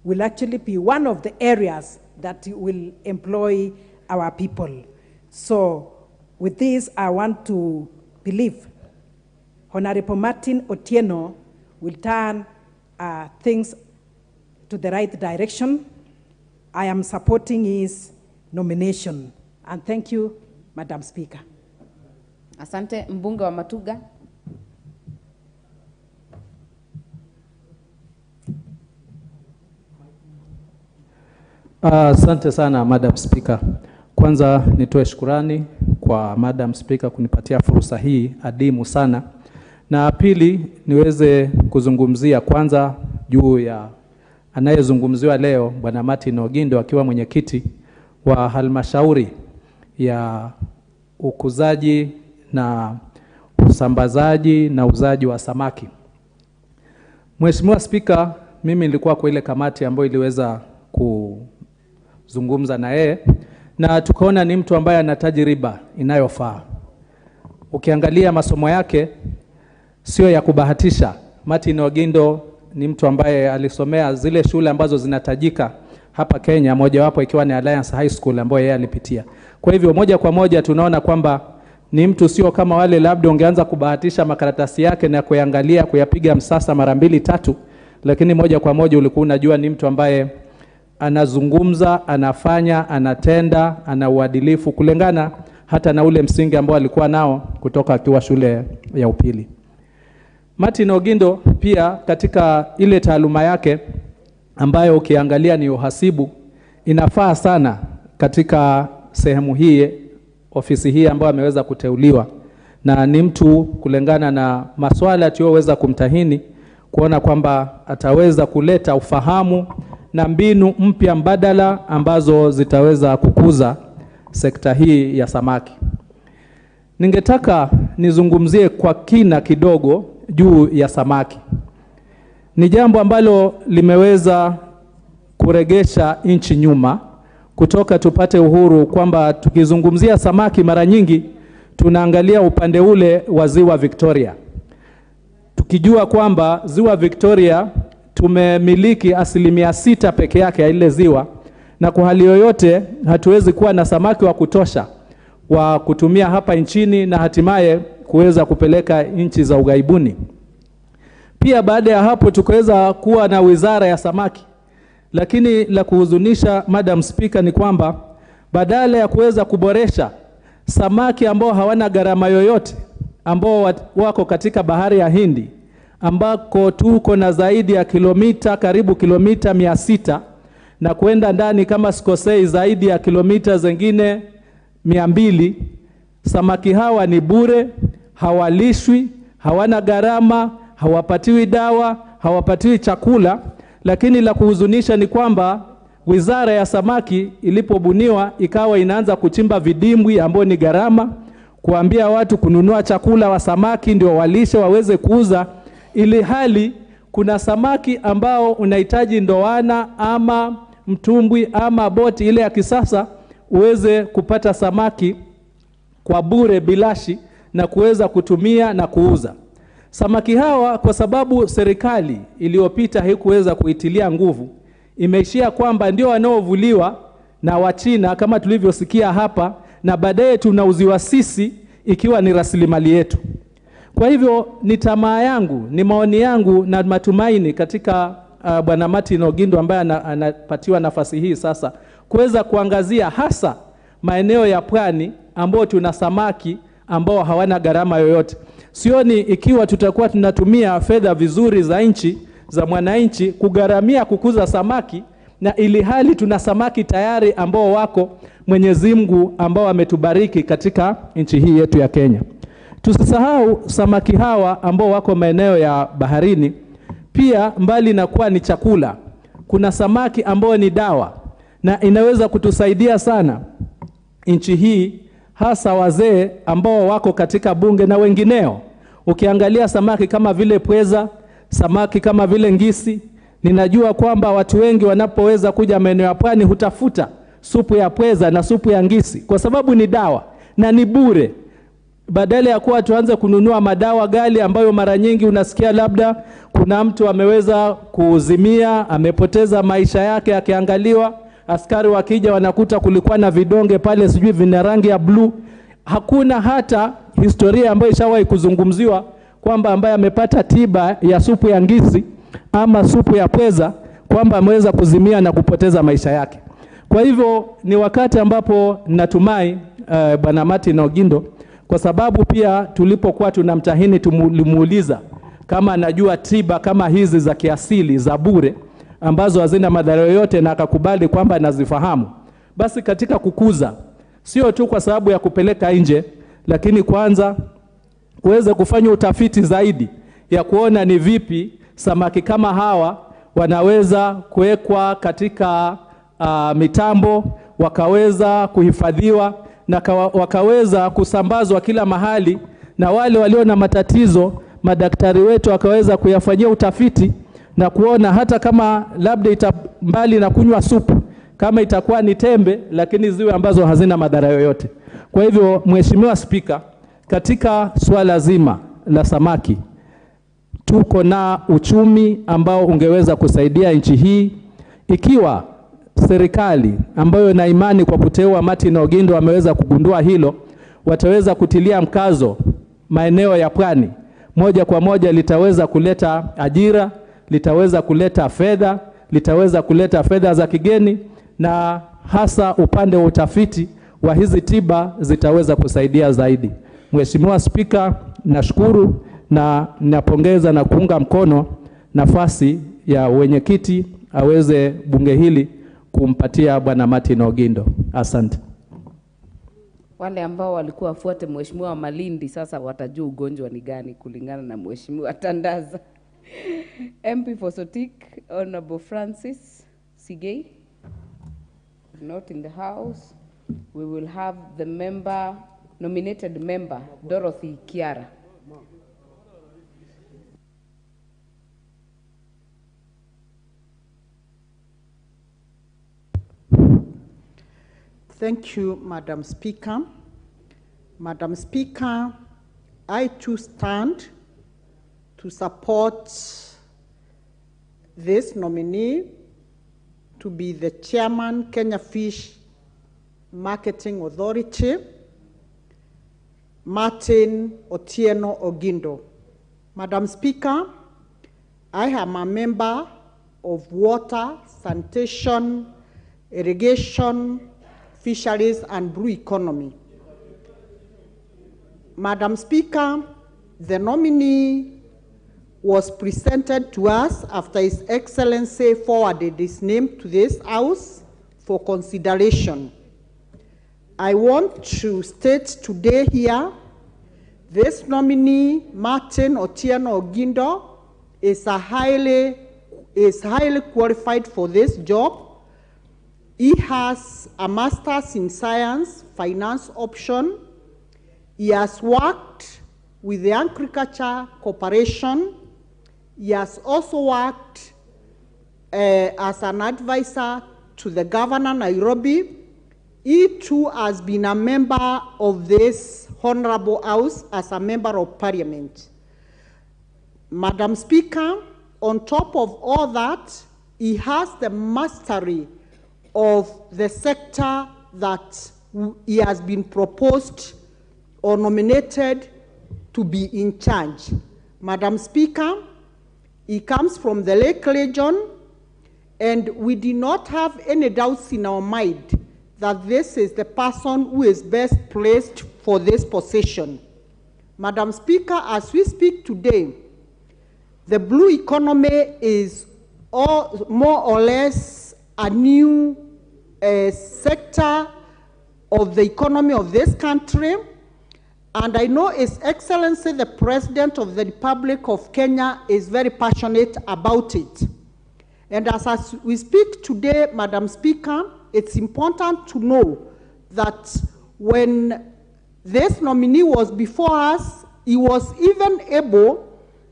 will actually be one of the areas that will employ our people. So with this, I want to believe Honorable Martin Otieno will turn things to the right direction. I am supporting his nomination. And thank you, Madam Speaker. Asante, mbunge wa Matuga. Asante sana, Madam Speaker. Kwanza nitoe shukurani kwa Madam Speaker kunipatia fursa hii adimu sana. Na pili niweze kuzungumzia kwanza juu ya anayezungumziwa leo, Bwana Martin Ogindo akiwa mwenyekiti wa halmashauri ya ukuzaji na usambazaji na uzaji wa samaki. Mheshimiwa Spika, mimi nilikuwa kwa ile kamati ambayo iliweza kuzungumza na yeye, na tukaona ni mtu ambaye ana tajriba inayofaa. Ukiangalia masomo yake sio ya kubahatisha. Martin Ogindo ni mtu ambaye alisomea zile shule ambazo zinatajika hapa Kenya, mojawapo ikiwa ni Alliance High School ambayo yeye alipitia. Kwa hivyo moja kwa moja tunaona kwamba ni mtu sio kama wale labda ungeanza kubahatisha makaratasi yake na kuangalia kuyapiga msasa mara 2-3, lakini moja kwa moja ulikuwa unajua ni mtu ambaye anazungumza, anafanya, anatenda, ana uadilifu kulingana hata na ule msingi ambao alikuwa nao kutoka akiwa shule ya upili. Martin Ogindo pia katika ile taaluma yake ambayo ukiangalia ni uhasibu, inafaa sana katika sehemu hii, ofisi hii ambayo ameweza kuteuliwa, na ni mtu kulingana na masuala tuliyoweza kumtahini kuona kwamba ataweza kuleta ufahamu na mbinu mpya mbadala ambazo zitaweza kukuza sekta hii ya samaki. Ningetaka nizungumzie kwa kina kidogo juu ya samaki. Ni jambo ambalo limeweza kuregesha nchi nyuma kutoka tupate uhuru, kwamba tukizungumzia samaki mara nyingi tunaangalia upande ule wa ziwa Victoria. Tukijua kwamba ziwa Victoria tumemiliki 6% peke yake ya ile ziwa, na kwa hali yoyote hatuwezi kuwa na samaki wa kutosha wa kutumia hapa nchini na hatimaye kuweza kupeleka nchi za ughaibuni. Pia baada ya hapo tukaweza kuwa na wizara ya samaki. Lakini la kuhuzunisha, Madam Speaker, ni kwamba badala ya kuweza kuboresha samaki ambao hawana gharama yoyote, ambao wako katika bahari ya Hindi, ambako tuko na zaidi ya karibu kilomita 600 na kwenda ndani kama sikosei zaidi ya kilomita zingine 200, samaki hawa ni bure, hawalishwi, hawana gharama, hawapatiwi dawa, hawapatiwi chakula. Lakini la kuhuzunisha ni kwamba wizara ya samaki ilipobuniwa ikawa inaanza kuchimba vidimbwi ambao ni gharama, kuambia watu kununua chakula wa samaki ndio walishe waweze kuuza, ili hali kuna samaki ambao unahitaji ndoana ama mtumbwi ama boti ile ya kisasa uweze kupata samaki kwa bure bilashi na kuweza kutumia na kuuza. Samaki hawa kwa sababu serikali iliyopita haikuweza kuitilia nguvu, imeishia kwamba ndio wanaovuliwa na Wachina kama tulivyosikia hapa, na baadaye tunauziwa sisi ikiwa ni rasilimali yetu. Kwa hivyo ni tamaa yangu, ni maoni yangu na matumaini katika Bwana Martin Ogindo ambaye anapatiwa nafasi hii sasa kuweza kuangazia hasa maeneo ya pwani ambao tuna samaki ambao hawana gharama yoyote. Sioni ikiwa tutakuwa tunatumia fedha vizuri za nchi za mwananchi kugharamia kukuza samaki, na ili hali tuna samaki tayari ambao wako Mwenyezi Mungu ambao ametubariki katika nchi hii yetu ya Kenya. Tusisahau samaki hawa ambao wako maeneo ya baharini pia, mbali na kuwa ni chakula, kuna samaki ambao ni dawa na inaweza kutusaidia sana nchi hii, hasa wazee ambao wako katika bunge na wengineo. Ukiangalia samaki kama vile pweza, samaki kama vile ngisi, ninajua kwamba watu wengi wanapoweza kuja maeneo ya pwani hutafuta supu ya pweza na supu ya ngisi kwa sababu ni dawa na ni bure. Badala ya kuwa tuanze kununua madawa gali ambayo mara nyingi unasikia labda kuna mtu ameweza kuzimia, amepoteza maisha yake akiangaliwa, askari wakija wanakuta kulikuwa na vidonge pale sijui vina rangi ya blue. Hakuna hata historia ambayo ishawahi kuzungumziwa kwamba ambaye amepata tiba ya supu ya ngisi ama supu ya pweza kwamba ameweza kuzimia na kupoteza maisha yake. Kwa hivyo ni wakati ambapo natumai Bwana Martin Ogindo, kwa sababu pia tulipokuwa tunamtahini tulimuuliza kama anajua tiba kama hizi za kiasili za bure ambazo hazina madhara yoyote, na akakubali kwamba anazifahamu. Basi katika kukuza, sio tu kwa sababu ya kupeleka nje, lakini kwanza kuweza kufanya utafiti zaidi ya kuona ni vipi samaki kama hawa wanaweza kuwekwa katika mitambo, wakaweza kuhifadhiwa na wakaweza kusambazwa kila mahali, na wale walio na matatizo madaktari wetu wakaweza kuyafanyia utafiti na kuona hata kama labda itambali na kunywa supu, kama itakuwa ni tembe, lakini ziwe ambazo hazina madhara yoyote. Kwa hivyo Mheshimiwa Spika, katika swala zima la samaki tuko na uchumi ambao ungeweza kusaidia nchi hii ikiwa serikali ambayo na imani kwa kuteua Martin Ogindo ameweza kugundua hilo, wataweza kutilia mkazo maeneo ya pwani. Moja kwa moja litaweza kuleta ajira, litaweza kuleta fedha, litaweza kuleta fedha za kigeni, na hasa upande wa utafiti wa hizi tiba zitaweza kusaidia zaidi. Mheshimiwa Spika, nashukuru na ninapongeza na kuunga mkono nafasi ya wenyekiti aweze bunge hili kumpatia Bwana Martin Ogindo. Asante. Wale ambao walikuwa wafuate Mheshimiwa wa Malindi sasa watajua ugonjwa ni gani kulingana na Mheshimiwa Atangaza. MP for Sotik, Honorable Francis Sigei, not in the house. We will have the nominated member, Dorothy Kiara. Thank you, Madam Speaker. Madam Speaker, I too stand to support this nominee to be the chairman, Kenya Fish Marketing Authority, Martin Otieno Ogindo. Madam Speaker, I am a member of Water, Sanitation, Irrigation, Fisheries and Blue Economy. Madam Speaker, the nominee was presented to us after His Excellency forwarded his name to this House for consideration. I want to state today here, this nominee, Martin Otieno Ogindo, is highly qualified for this job. He has a master's in science, finance option. He has worked with the Agriculture Corporation. He has also worked as an advisor to the Governor Nairobi. he too has been a member of this Honorable House as a member of Parliament. Madam Speaker, on top of all that, he has the mastery of the sector that he has been proposed or nominated to be in charge. Madam Speaker, he comes from the Lake Region, and we do not have any doubts in our mind that this is the person who is best placed for this position. Madam Speaker, as we speak today, the blue economy is more or less a new sector of the economy of this country, and I know His Excellency the President of the Republic of Kenya is very passionate about it. And as we speak today, Madam Speaker, it's important to know that when this nominee was before us, he was even able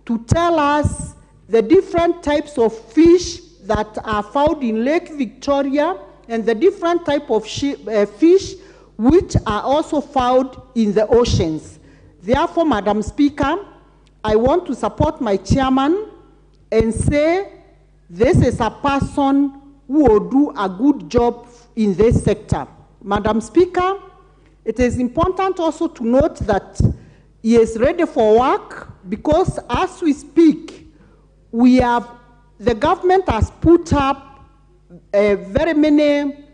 to tell us the different types of fish that are found in Lake Victoria and the different type of fish which are also found in the oceans. Therefore, Madam Speaker, I want to support my chairman and say this is a person who will do a good job in this sector. Madam Speaker, it is important also to note that he is ready for work because as we speak, the government has put up very many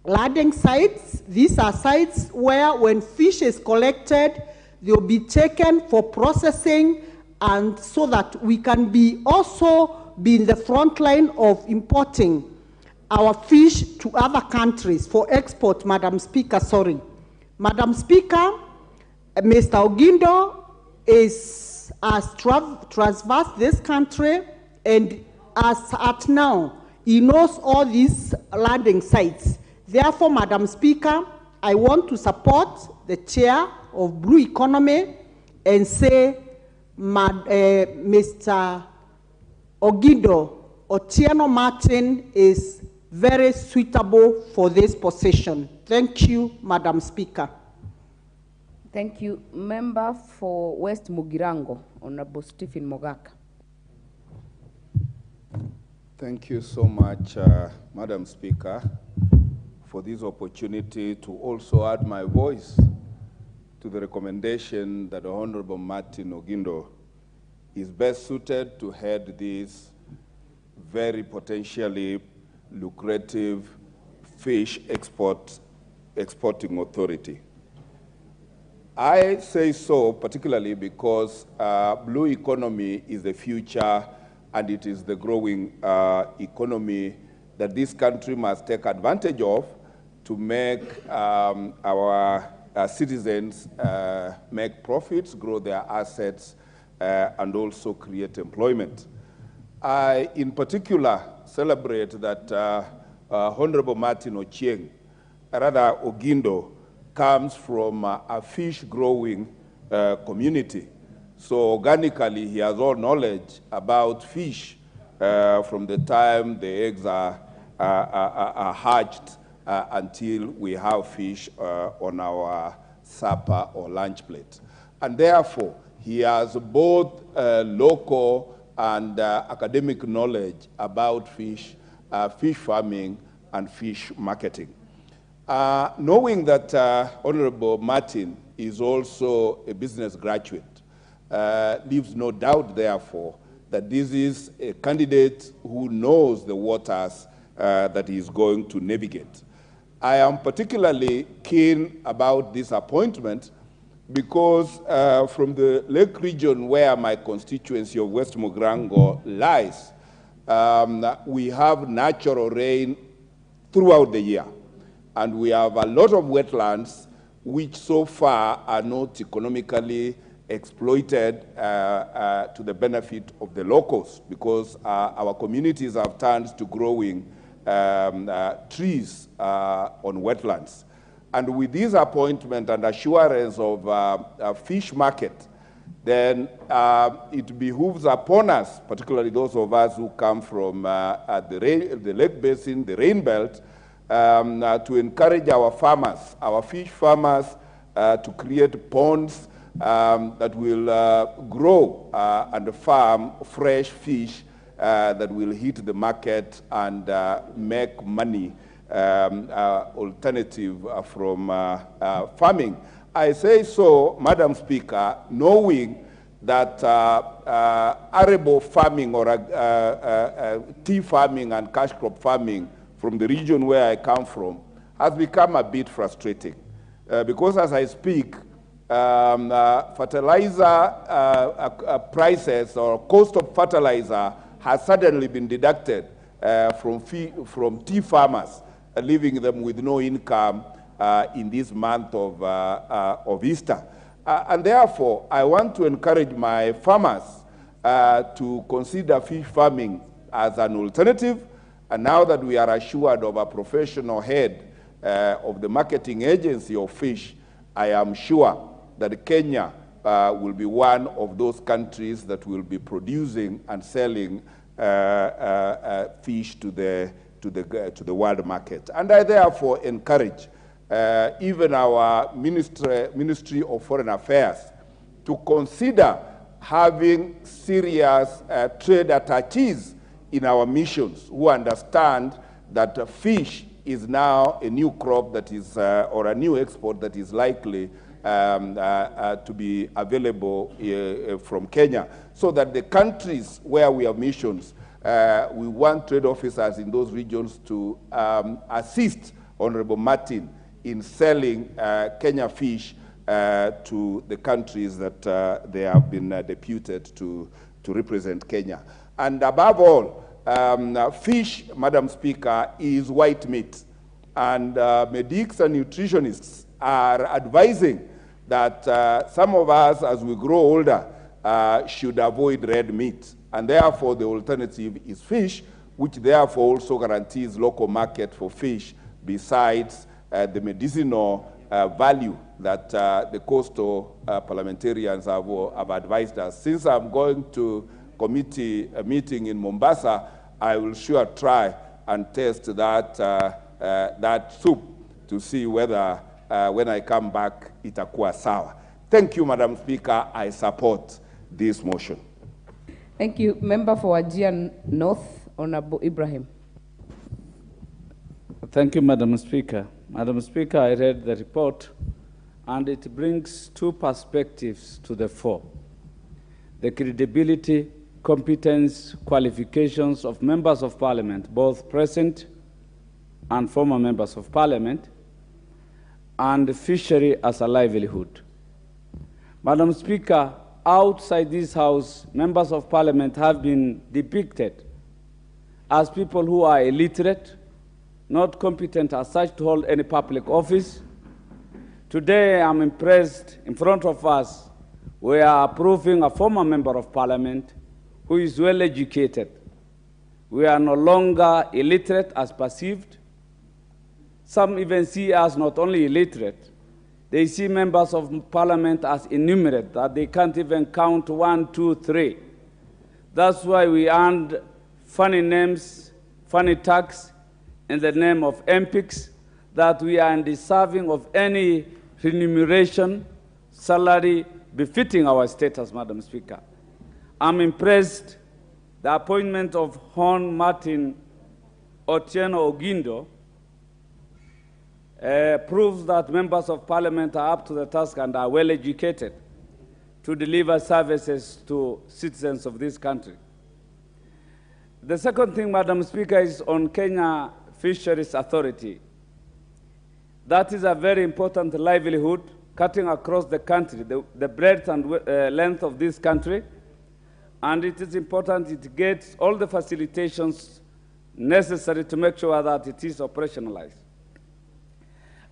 landing sites. These are sites where when fish is collected, they'll be taken for processing, and so that we can also be in the front line of importing our fish to other countries for export, Madam Speaker, sorry. Madam Speaker, Mr. Ogindo has traversed this country, and as at now, he knows all these landing sites. Therefore, Madam Speaker, I want to support the chair of Blue Economy and say Mr. Ogindo Otieno Martin is very suitable for this position. Thank you, Madam Speaker. Thank you. Member for West Mugirango, Honorable Stephen Mogaka. Thank you so much, Madam Speaker, for this opportunity to also add my voice to the recommendation that the Honorable Martin Ogindo is best suited to head this very potentially lucrative fish exporting authority. I say so particularly because blue economy is the future, and it is the growing economy that this country must take advantage of to make our citizens make profits, grow their assets, and also create employment. I, in particular, celebrate that Honorable Martin Ogindo comes from a fish-growing community. So organically, he has all knowledge about fish from the time the eggs are hatched until we have fish on our supper or lunch plate. And therefore, he has both local and academic knowledge about fish, fish farming, and fish marketing. Knowing that Honorable Martin is also a business graduate, leaves no doubt, therefore, that this is a candidate who knows the waters that he is going to navigate. I am particularly keen about this appointment because from the Lake region where my constituency of West Mugirango lies, we have natural rain throughout the year. And we have a lot of wetlands which so far are not economically exploited to the benefit of the locals, because our communities have turned to growing trees on wetlands. And with this appointment and assurance of a fish market, then it behooves upon us, particularly those of us who come from the lake basin, the rain belt, to encourage our farmers, our fish farmers, to create ponds that will grow and farm fresh fish that will hit the market and make money alternative from farming. I say so, Madam Speaker, knowing that arable farming or tea farming and cash crop farming from the region where I come from has become a bit frustrating. Because as I speak, fertilizer prices or cost of fertilizer has suddenly been deducted from tea farmers, leaving them with no income in this month of Easter. And therefore, I want to encourage my farmers to consider fish farming as an alternative. And now that we are assured of a professional head of the marketing agency of fish, I am sure that Kenya will be one of those countries that will be producing and selling fish to the world market. And I therefore encourage even our Ministry of Foreign Affairs to consider having serious trade attaches in our missions who understand that fish is now a new crop that is, or a new export that is likely to be available from Kenya, so that the countries where we have missions, we want trade officers in those regions to assist Honorable Martin in selling Kenya fish to the countries that they have been deputed to represent Kenya. And above all, fish, Madam Speaker, is white meat. And medics and nutritionists are advising that some of us, as we grow older, should avoid red meat. And therefore, the alternative is fish, which therefore also guarantees local market for fish, besides the medicinal value that the coastal parliamentarians have advised us. Since I'm going to committee meeting in Mombasa, I will sure try and test that, that soup to see whether when I come back, itakuwa sawa. Thank you, Madam Speaker. I support this motion. Thank you. Member for Wajir North, Honorable Ibrahim. Thank you, Madam Speaker. Madam Speaker, I read the report, and it brings two perspectives to the fore: the credibility, competence, qualifications of members of parliament, both present and former members of parliament, and fishery as a livelihood. Madam Speaker, outside this House, members of parliament have been depicted as people who are illiterate, not competent as such to hold any public office. Today, I'm impressed, in front of us, we are approving a former member of parliament who is well educated. We are no longer illiterate as perceived. Some even see us not only illiterate, they see members of parliament as innumerate, that they can't even count 1, 2, 3. That's why we earned funny names, funny tags, in the name of MPs, that we are undeserving of any remuneration, salary befitting our status, Madam Speaker. I'm impressed the appointment of Hon Martin Otieno Ogindo proves that members of parliament are up to the task and are well educated to deliver services to citizens of this country. The second thing, Madam Speaker, is on Kenya Fisheries Authority. That is a very important livelihood cutting across the country, the breadth and length of this country, and it is important it gets all the facilitations necessary to make sure that it is operationalized.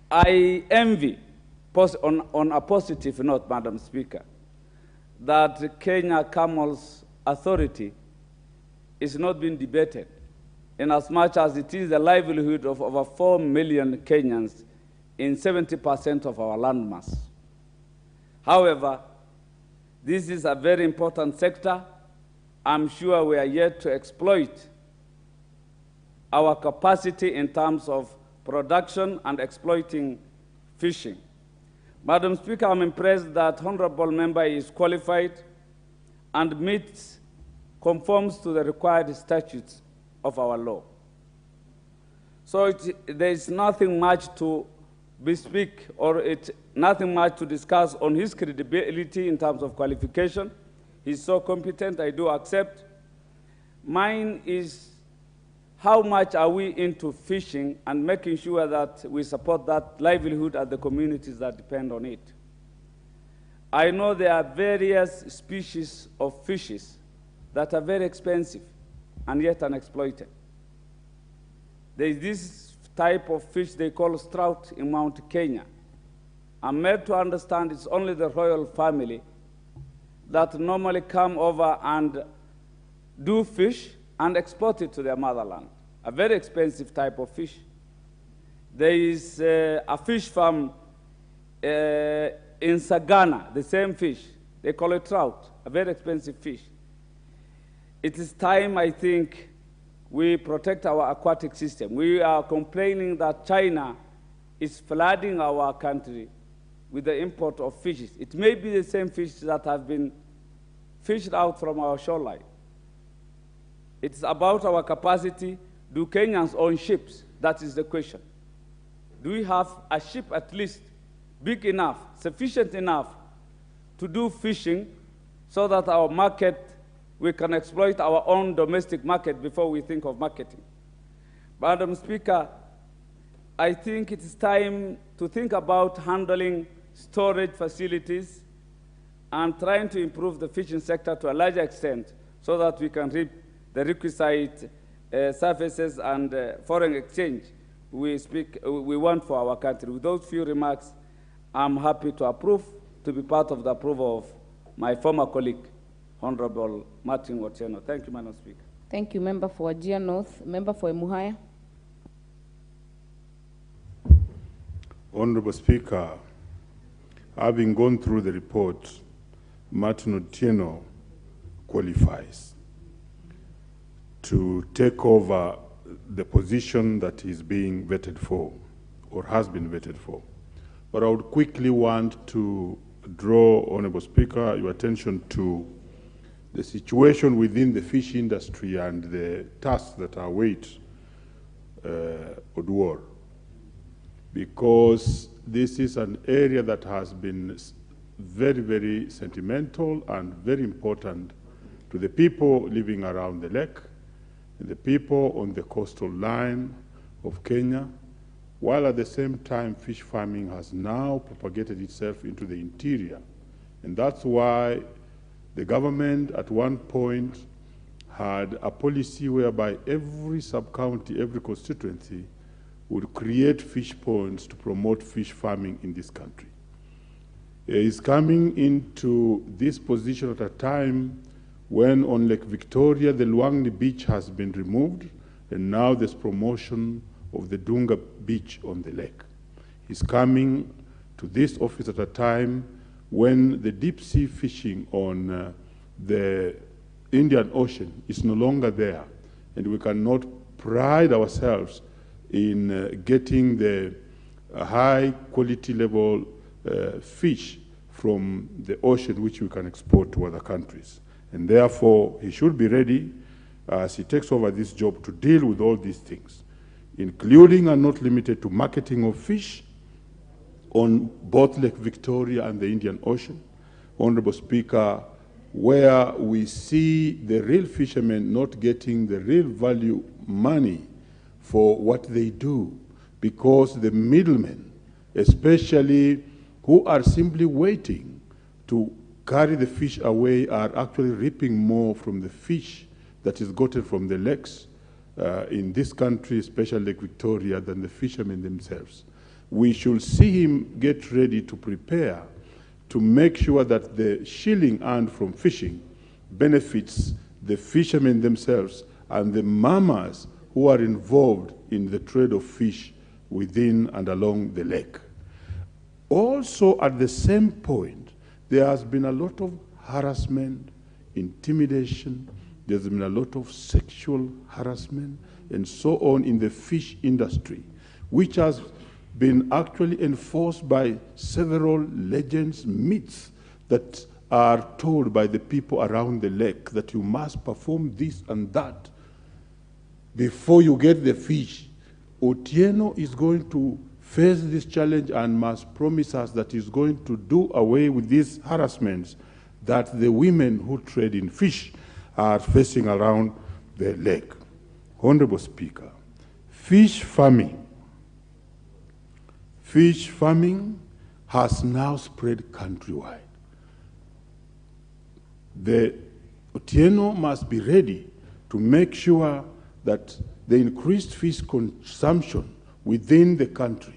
I envy, on a positive note, Madam Speaker, that Kenya Camels Authority is not being debated, in as much as it is the livelihood of over 4 million Kenyans in 70% of our landmass. However, this is a very important sector. I'm sure we are yet to exploit our capacity in terms of production, and exploiting fishing. Madam Speaker, I'm impressed that honorable member is qualified and conforms to the required statutes of our law. So there is nothing much to bespeak or nothing much to discuss on his credibility in terms of qualification. He's so competent, I do accept. Mine is how much are we into fishing and making sure that we support that livelihood at the communities that depend on it. I know there are various species of fishes that are very expensive and yet unexploited. There is this type of fish they call trout in Mount Kenya. I'm made to understand it's only the royal family that normally come over and do fish and export it to their motherland. A very expensive type of fish. There is a fish farm in Sagana, the same fish. They call it trout, a very expensive fish. It is time, I think, we protect our aquatic system. We are complaining that China is flooding our country with the import of fishes. It may be the same fish that have been fished out from our shoreline. It's about our capacity. Do Kenyans own ships? That is the question. Do we have a ship at least big enough, sufficient enough to do fishing so that our market, we can exploit our own domestic market before we think of marketing? Madam Speaker, I think it is time to think about handling storage facilities and trying to improve the fishing sector to a larger extent so that we can reap the requisite services and foreign exchange we want for our country. With those few remarks, I'm happy to approve, to be part of the approval of my former colleague, Honorable Martin Otieno. Thank you, Madam Speaker. Thank you, Member for Wajir North. Member for Emuhaya. Honorable Speaker, having gone through the report, Martin Otieno qualifies to take over the position that is being vetted for or has been vetted for. But I would quickly want to draw, Honorable Speaker, your attention to the situation within the fish industry and the tasks that await Oduor, because this is an area that has been very, very sentimental and very important to the people living around the lake, and the people on the coastal line of Kenya, while at the same time fish farming has now propagated itself into the interior. And that's why the government at one point had a policy whereby every sub-county, every constituency would create fish ponds to promote fish farming in this country. It is coming into this position at a time when on Lake Victoria, the Luangni beach has been removed, and now there's promotion of the Dunga beach on the lake. He's coming to this office at a time when the deep sea fishing on the Indian Ocean is no longer there, and we cannot pride ourselves in getting the high quality level fish from the ocean which we can export to other countries. And therefore, he should be ready as he takes over this job to deal with all these things, including and not limited to marketing of fish on both Lake Victoria and the Indian Ocean. Honorable Speaker, where we see the real fishermen not getting the real value money for what they do, because the middlemen, especially who are simply waiting to carry the fish away, are actually reaping more from the fish that is gotten from the lakes in this country, especially Lake Victoria, than the fishermen themselves. We should see him get ready to prepare to make sure that the shilling earned from fishing benefits the fishermen themselves and the mamas who are involved in the trade of fish within and along the lake. Also, at the same point, there has been a lot of harassment, intimidation, there's been a lot of sexual harassment, and so on in the fish industry, which has been actually enforced by several legends, myths that are told by the people around the lake, that you must perform this and that before you get the fish. Otieno is going to face this challenge and must promise us that he's going to do away with these harassments that the women who trade in fish are facing around the lake. Honorable Speaker, fish farming has now spread countrywide. The Otieno must be ready to make sure that the increased fish consumption within the country,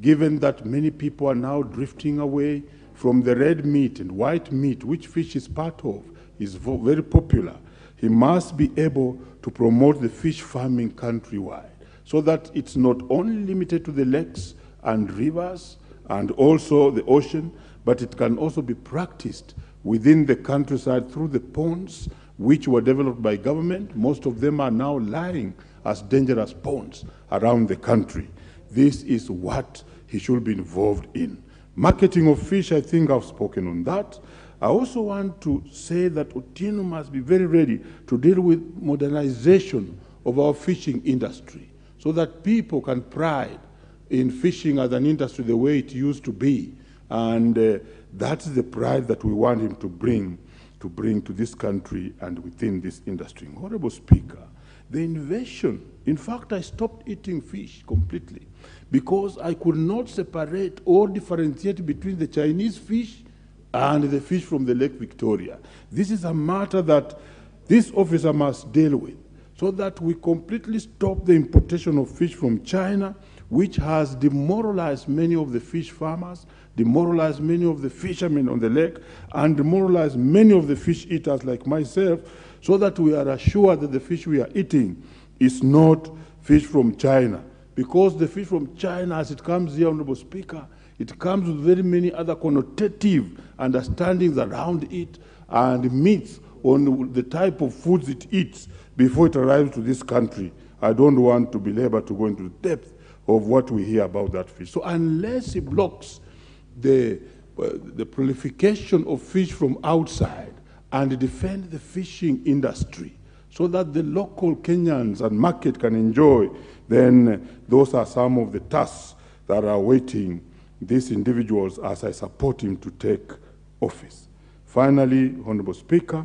given that many people are now drifting away from the red meat and white meat, which fish is part of, is very popular. He must be able to promote the fish farming countrywide so that it's not only limited to the lakes and rivers and also the ocean, but it can also be practiced within the countryside through the ponds which were developed by government. Most of them are now lying as dangerous ponds around the country. This is what he should be involved in. Marketing of fish, I think I've spoken on that. I also want to say that Otieno must be very ready to deal with modernization of our fishing industry so that people can pride in fishing as an industry the way it used to be. And that's the pride that we want him to bring to this country and within this industry. Honorable Speaker, the invasion, in fact, I stopped eating fish completely because I could not separate or differentiate between the Chinese fish and the fish from the Lake Victoria. This is a matter that this officer must deal with so that we completely stop the importation of fish from China, which has demoralized many of the fish farmers, demoralized many of the fishermen on the lake, and demoralized many of the fish eaters like myself, so that we are assured that the fish we are eating is not fish from China. Because the fish from China, as it comes here, Honorable Speaker, it comes with very many other connotative understandings around it and myths on the type of foods it eats before it arrives to this country. I don't want to belabor to go into the depth of what we hear about that fish. So unless he blocks the proliferation of fish from outside and defend the fishing industry so that the local Kenyans and market can enjoy, then those are some of the tasks that are awaiting these individuals as I support him to take office. Finally, Honorable Speaker,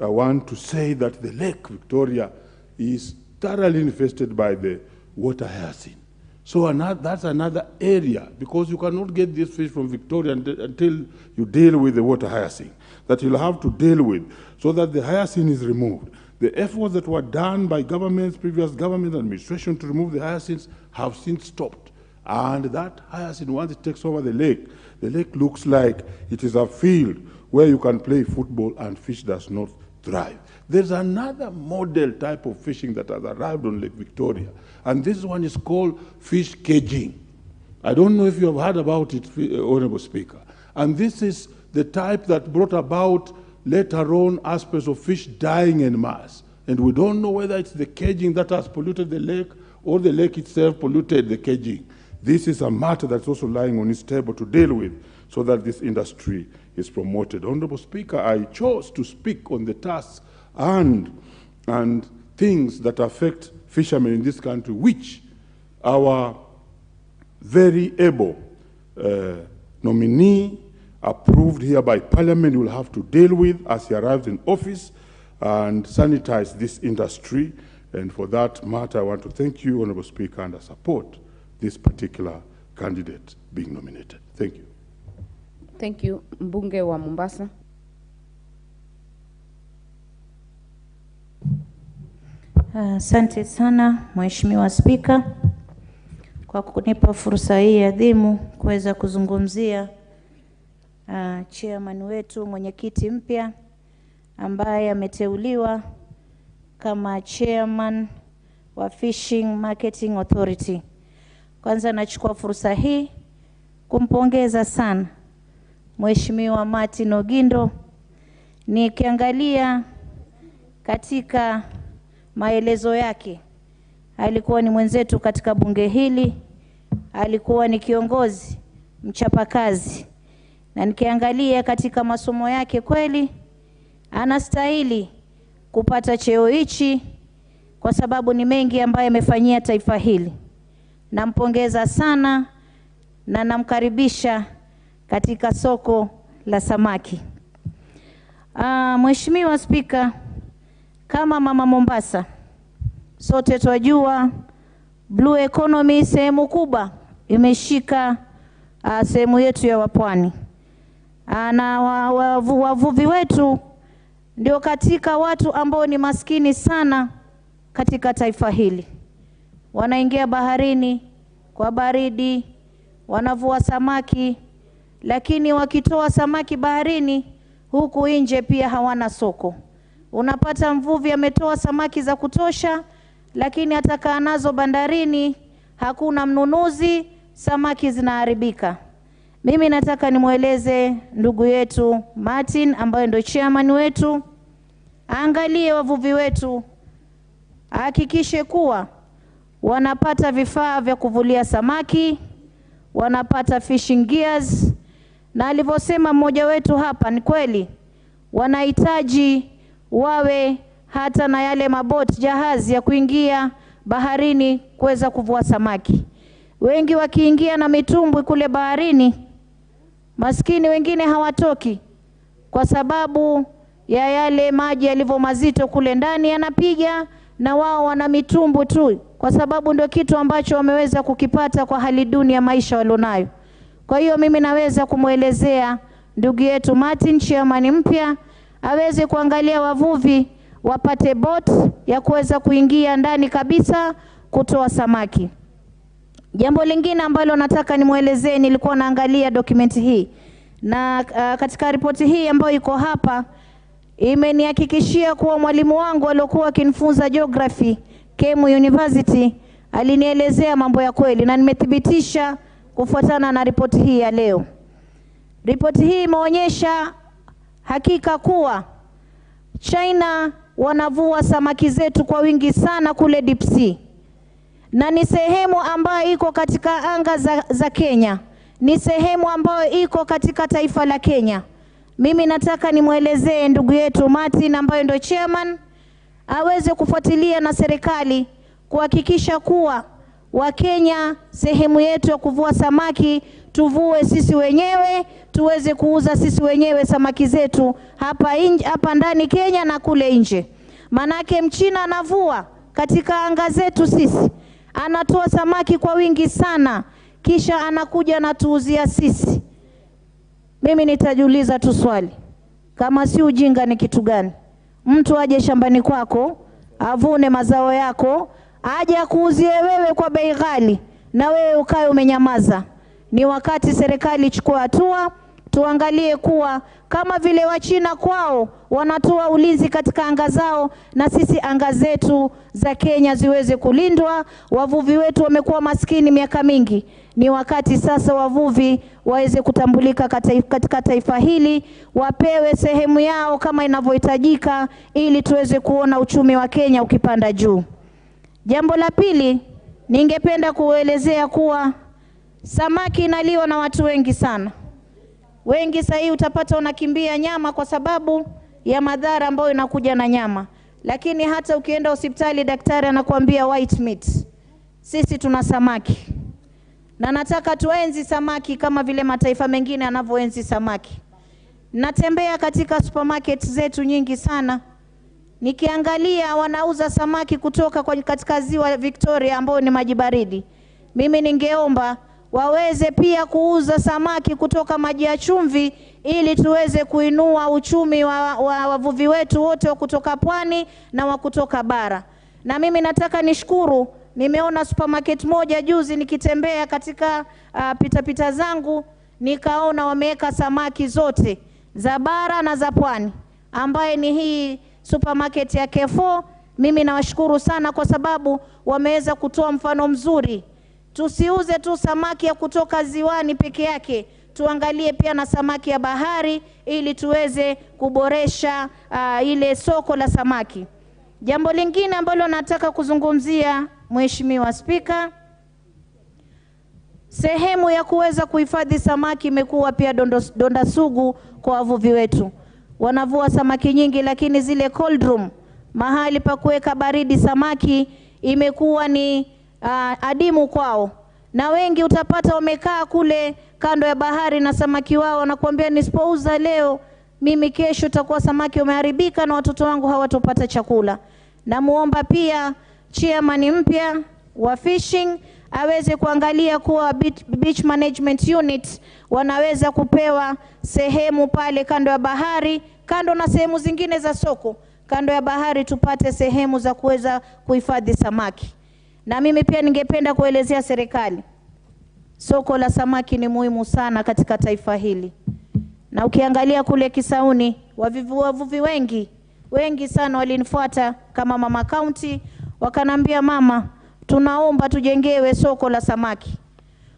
I want to say that the Lake Victoria is thoroughly infested by the water hyacinth. So that's another area, because you cannot get this fish from Victoria until you deal with the water hyacinth, that you'll have to deal with, so that the hyacinth is removed. The efforts that were done by governments, previous government administration to remove the hyacinths have since stopped. And that hyacinth, once it takes over the lake looks like it is a field where you can play football and fish does not thrive. There's another model type of fishing that has arrived on Lake Victoria, and this one is called fish caging. I don't know if you have heard about it, Honorable Speaker. And this is the type that brought about later on aspects of fish dying en masse. And we don't know whether it's the caging that has polluted the lake or the lake itself polluted the caging. This is a matter that's also lying on his table to deal with so that this industry is promoted. Honorable Speaker, I chose to speak on the tasks and things that affect fishermen in this country, which our very able nominee approved here by Parliament will have to deal with as he arrives in office and sanitize this industry. And for that matter, I want to thank you, Honorable Speaker, and I support this particular candidate being nominated. Thank you. Thank you. Mbunge wa Mombasa. Asante sana Mheshimiwa Spika kwa kunipa fursa hii adhimu kuweza kuzungumzia chairman wetu, mwenyekiti mpya ambaye ameteuliwa kama chairman wa Fishing Marketing Authority. Kwanza nachukua fursa hii kumpongeza sana Mheshimiwa Martin Ogindo. Nikiangalia katika maelezo yake, alikuwa ni mwenzetu katika bunge hili alikuwa ni kiongozi mchapakazi, na nikiangalia katika masomo yake kweli anastahili kupata cheo hichi kwa sababu ni mengi ambayo amefanyia taifa hili. Nampongeza sana na namkaribisha katika soko la samaki. Mheshimiwa Spika, kama mama Mombasa, sote twajua blue economy sehemu kubwa imeshika sehemu yetu ya wapwani. Na wavuvi wetu ndio katika watu ambao ni maskini sana katika taifa hili. Wanaingia baharini kwa baridi, wanavua samaki, lakini wakitoa samaki baharini huku nje pia hawana soko. Unapata mvuvi ametoa samaki za kutosha, lakini atakaa nazo bandarini, hakuna mnunuzi, samaki zinaharibika. Mimi nataka nimueleze ndugu yetu Martin ambaye ndio chairman wetu, angalie wavuvi wetu, hakikishe kuwa wanapata vifaa vya kuvulia samaki, wanapata fishing gears, na alivyosema mmoja wetu hapa ni kweli, wanahitaji wawe hata na yale maboti jahazi ya kuingia baharini kuweza kuvua samaki. Wengi wakiingia na mitumbwi kule baharini, maskini wengine hawatoki kwa sababu ya yale maji yalivyo mazito kule ndani yanapiga, na wao wana mitumbwi tu kwa sababu ndio kitu ambacho wameweza kukipata kwa hali duni ya maisha walionayo. Kwa hiyo mimi naweza kumuelezea ndugu yetu Martin, chairman mpya, aweze kuangalia wavuvi wapate boat ya kuweza kuingia ndani kabisa kutoa samaki. Jambo lingine ambalo nataka nimuelezee, nilikuwa naangalia dokumenti hii na katika ripoti hii ambayo iko hapa imenihakikishia kuwa mwalimu wangu aliyokuwa akinifunza geography Kemu University alinielezea mambo ya kweli, na nimethibitisha kufuatana na ripoti hii ya leo. Ripoti hii imeonyesha hakika kuwa China wanavua samaki zetu kwa wingi sana kule deep sea, na ni sehemu ambayo iko katika anga za Kenya, ni sehemu ambayo iko katika taifa la Kenya. Mimi nataka nimuelezee ndugu yetu Martin ambaye ndio chairman, aweze kufuatilia na serikali kuhakikisha kuwa Wakenya sehemu yetu ya kuvua samaki tuvue sisi wenyewe, tuweze kuuza sisi wenyewe samaki zetu hapa ndani Kenya na kule nje. Manake Mchina anavua katika anga zetu sisi, anatoa samaki kwa wingi sana, kisha anakuja na tuuzia sisi. Mimi nitajiuliza tu swali, kama si ujinga ni kitu gani? Mtu aje shambani kwako, avune mazao yako, aje kuuzie wewe kwa bei ghali, na wewe ukae umenyamaza. Ni wakati serikali ichukue hatua, tuangalie kuwa kama vile Wachina kwao wanatoa ulinzi katika anga zao, na sisi anga zetu za Kenya ziweze kulindwa. Wavuvi wetu wamekuwa maskini miaka mingi. Ni wakati sasa wavuvi waweze kutambulika katika taifa hili, wapewe sehemu yao kama inavyohitajika, ili tuweze kuona uchumi wa Kenya ukipanda juu. Jambo la pili, ningependa kuelezea kuwa samaki inaliwa na watu wengi sana. Wengi sasa hivi utapata unakimbia nyama kwa sababu ya madhara ambayo inakuja na nyama. Lakini hata ukienda hospitali daktari anakuambia white meat. Sisi tuna samaki. Na nataka tuenzi samaki kama vile mataifa mengine yanavyoenzi samaki. Natembea katika supermarket zetu nyingi sana, nikiangalia wanauza samaki kutoka katika ziwa Victoria ambao ni maji baridi. Mimi ningeomba waweze pia kuuza samaki kutoka maji ya chumvi, ili tuweze kuinua uchumi wa wavuvi wetu wote wa kutoka pwani na wa kutoka bara. Na mimi nataka nishukuru, nimeona supermarket moja juzi nikitembea katika pita zangu, nikaona wameweka samaki zote za bara na za pwani, ambaye ni hii supermarket ya K4. Mimi nawashukuru sana kwa sababu wameweza kutoa mfano mzuri. Tusiuze tu samaki ya kutoka ziwani peke yake, tuangalie pia na samaki ya bahari, ili tuweze kuboresha ile soko la samaki. Jambo lingine ambalo nataka kuzungumzia, Mheshimiwa Spika, Sehemu ya kuweza kuhifadhi samaki imekuwa pia donda sugu kwa wavuvi wetu. Wanavua samaki nyingi, lakini zile cold room, mahali pa kuweka baridi samaki, imekuwa ni adimu kwao. Na wengi utapata wamekaa kule kando ya bahari na samaki wao wanakuambia nisipouza leo, mimi kesho takuwa samaki umeharibika na watoto wangu hawatopata chakula. Namuomba pia chairman mpya wa fishing aweze kuangalia kuwa beach management unit wanaweza kupewa sehemu pale kando ya bahari, kando na sehemu zingine za soko. Kando ya bahari tupate sehemu za kuweza kuhifadhi samaki. Na mimi pia ningependa kuelezea serikali, soko la samaki ni muhimu sana katika taifa hili. Na ukiangalia kule Kisauni, wavuvi wengi sana walinifuata kama mama county, wakanambia mama, tunaomba tujengewe soko la samaki.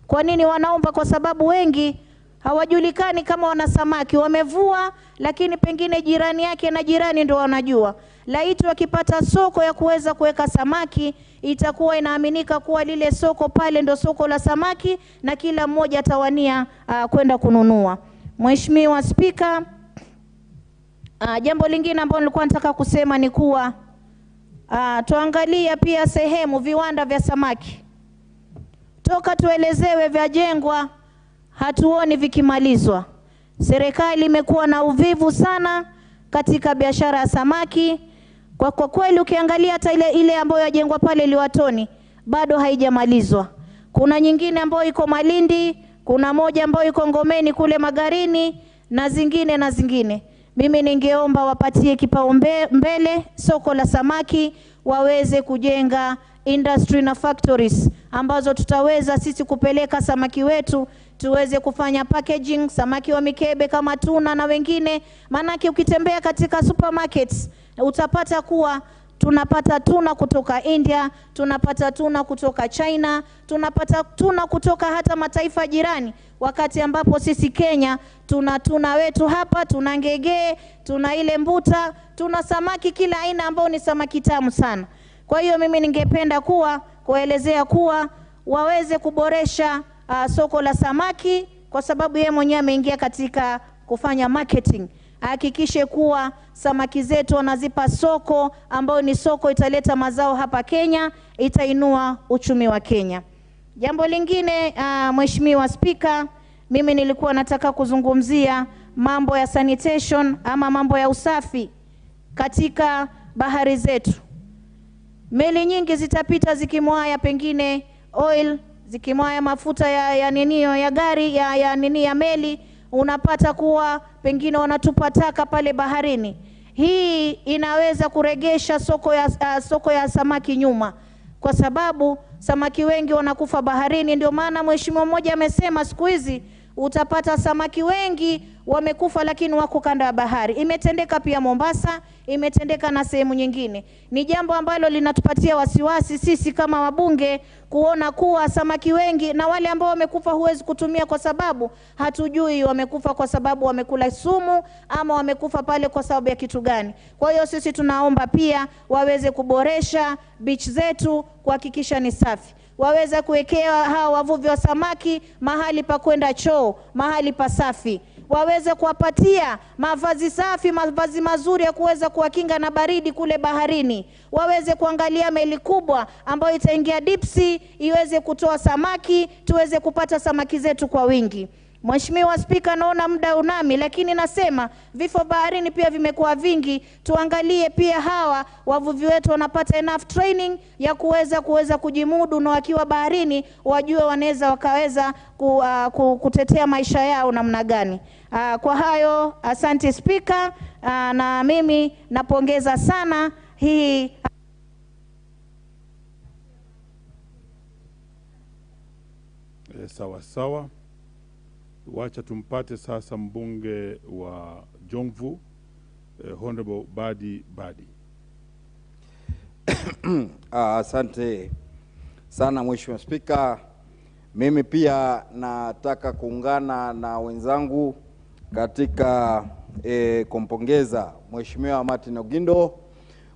Kwa nini wanaomba? Kwa sababu wengi hawajulikani kama wana samaki, wamevua lakini pengine jirani yake na jirani ndio wanajua. Laiti wakipata soko ya kuweza kuweka samaki, itakuwa inaaminika kuwa lile soko pale ndio soko la samaki na kila mmoja atawania kwenda kununua. Mheshimiwa Spika, jambo lingine ambalo nilikuwa nataka kusema ni kuwa tuangalia pia sehemu viwanda vya samaki. Toka tuelezewe vyajengwa, hatuoni vikimalizwa. Serikali imekuwa na uvivu sana katika biashara ya samaki. Kwa kweli ukiangalia hata ile ambayo yajengwa pale Liwatoni bado haijamalizwa. Kuna nyingine ambayo iko Malindi, kuna moja ambayo iko Ngomeni kule Magarini na zingine. Mimi ningeomba wapatie kipaumbele soko la samaki, waweze kujenga industry na factories ambazo tutaweza sisi kupeleka samaki wetu, tuweze kufanya packaging, samaki wa mikebe kama tuna na wengine. Manake ukitembea katika supermarkets utapata kuwa tunapata tuna kutoka India, tunapata tuna kutoka China, tunapata tuna kutoka hata mataifa jirani, wakati ambapo sisi Kenya tuna wetu hapa, tuna ngege, tuna ile mbuta, tuna samaki kila aina ambao ni samaki tamu sana. Kwa hiyo mimi ningependa kuelezea kuwa waweze kuboresha soko la samaki, kwa sababu yeye mwenyewe ameingia katika kufanya marketing. Hakikishe kuwa samaki zetu wanazipa soko ambao ni soko italeta mazao hapa Kenya, itainua uchumi wa Kenya. Jambo lingine, Mheshimiwa Spika, mimi nilikuwa nataka kuzungumzia mambo ya sanitation ama mambo ya usafi katika bahari zetu. Meli nyingi zitapita zikimwaya pengine oil, zikimwaya mafuta ya gari ya meli, unapata kuwa pengine wanatupa taka pale baharini. Hii inaweza kuregesha soko ya samaki nyuma, kwa sababu samaki wengi wanakufa baharini. Ndio maana mheshimiwa mmoja amesema siku hizi utapata samaki wengi wamekufa lakini wako kanda ya bahari. Imetendeka pia Mombasa, imetendeka na sehemu nyingine. Ni jambo ambalo linatupatia wasiwasi sisi kama wabunge kuona kuwa samaki wengi na wale ambao wamekufa huwezi kutumia, kwa sababu hatujui wamekufa kwa sababu wamekula sumu ama wamekufa pale kwa sababu ya kitu gani. Kwa hiyo sisi tunaomba pia waweze kuboresha beach zetu kuhakikisha ni safi. Waweza kuwekea hao wavuvi wa samaki mahali pa kwenda choo, mahali pa safi. Waweze kuwapatia mavazi safi, mavazi mazuri ya kuweza kuwakinga na baridi kule baharini. Waweze kuangalia meli kubwa ambayo itaingia deep sea iweze kutoa samaki, tuweze kupata samaki zetu kwa wingi. Mheshimiwa Spika, naona muda unami, lakini nasema vifo baharini pia vimekuwa vingi. Tuangalie pia hawa wavuvi wetu wanapata enough training ya kuweza kujimudu, na wakiwa baharini wajue wakaweza kutetea maisha yao namna gani. Kwa hayo, asante Spika, na mimi napongeza sana hii. Sawa. Wacha tumpate sasa mbunge wa Jomvu, Honorable Badi. Asante sana Mheshimiwa Spika. Mimi pia nataka kuungana na wenzangu katika kumpongeza Mheshimiwa Martin Ogindo,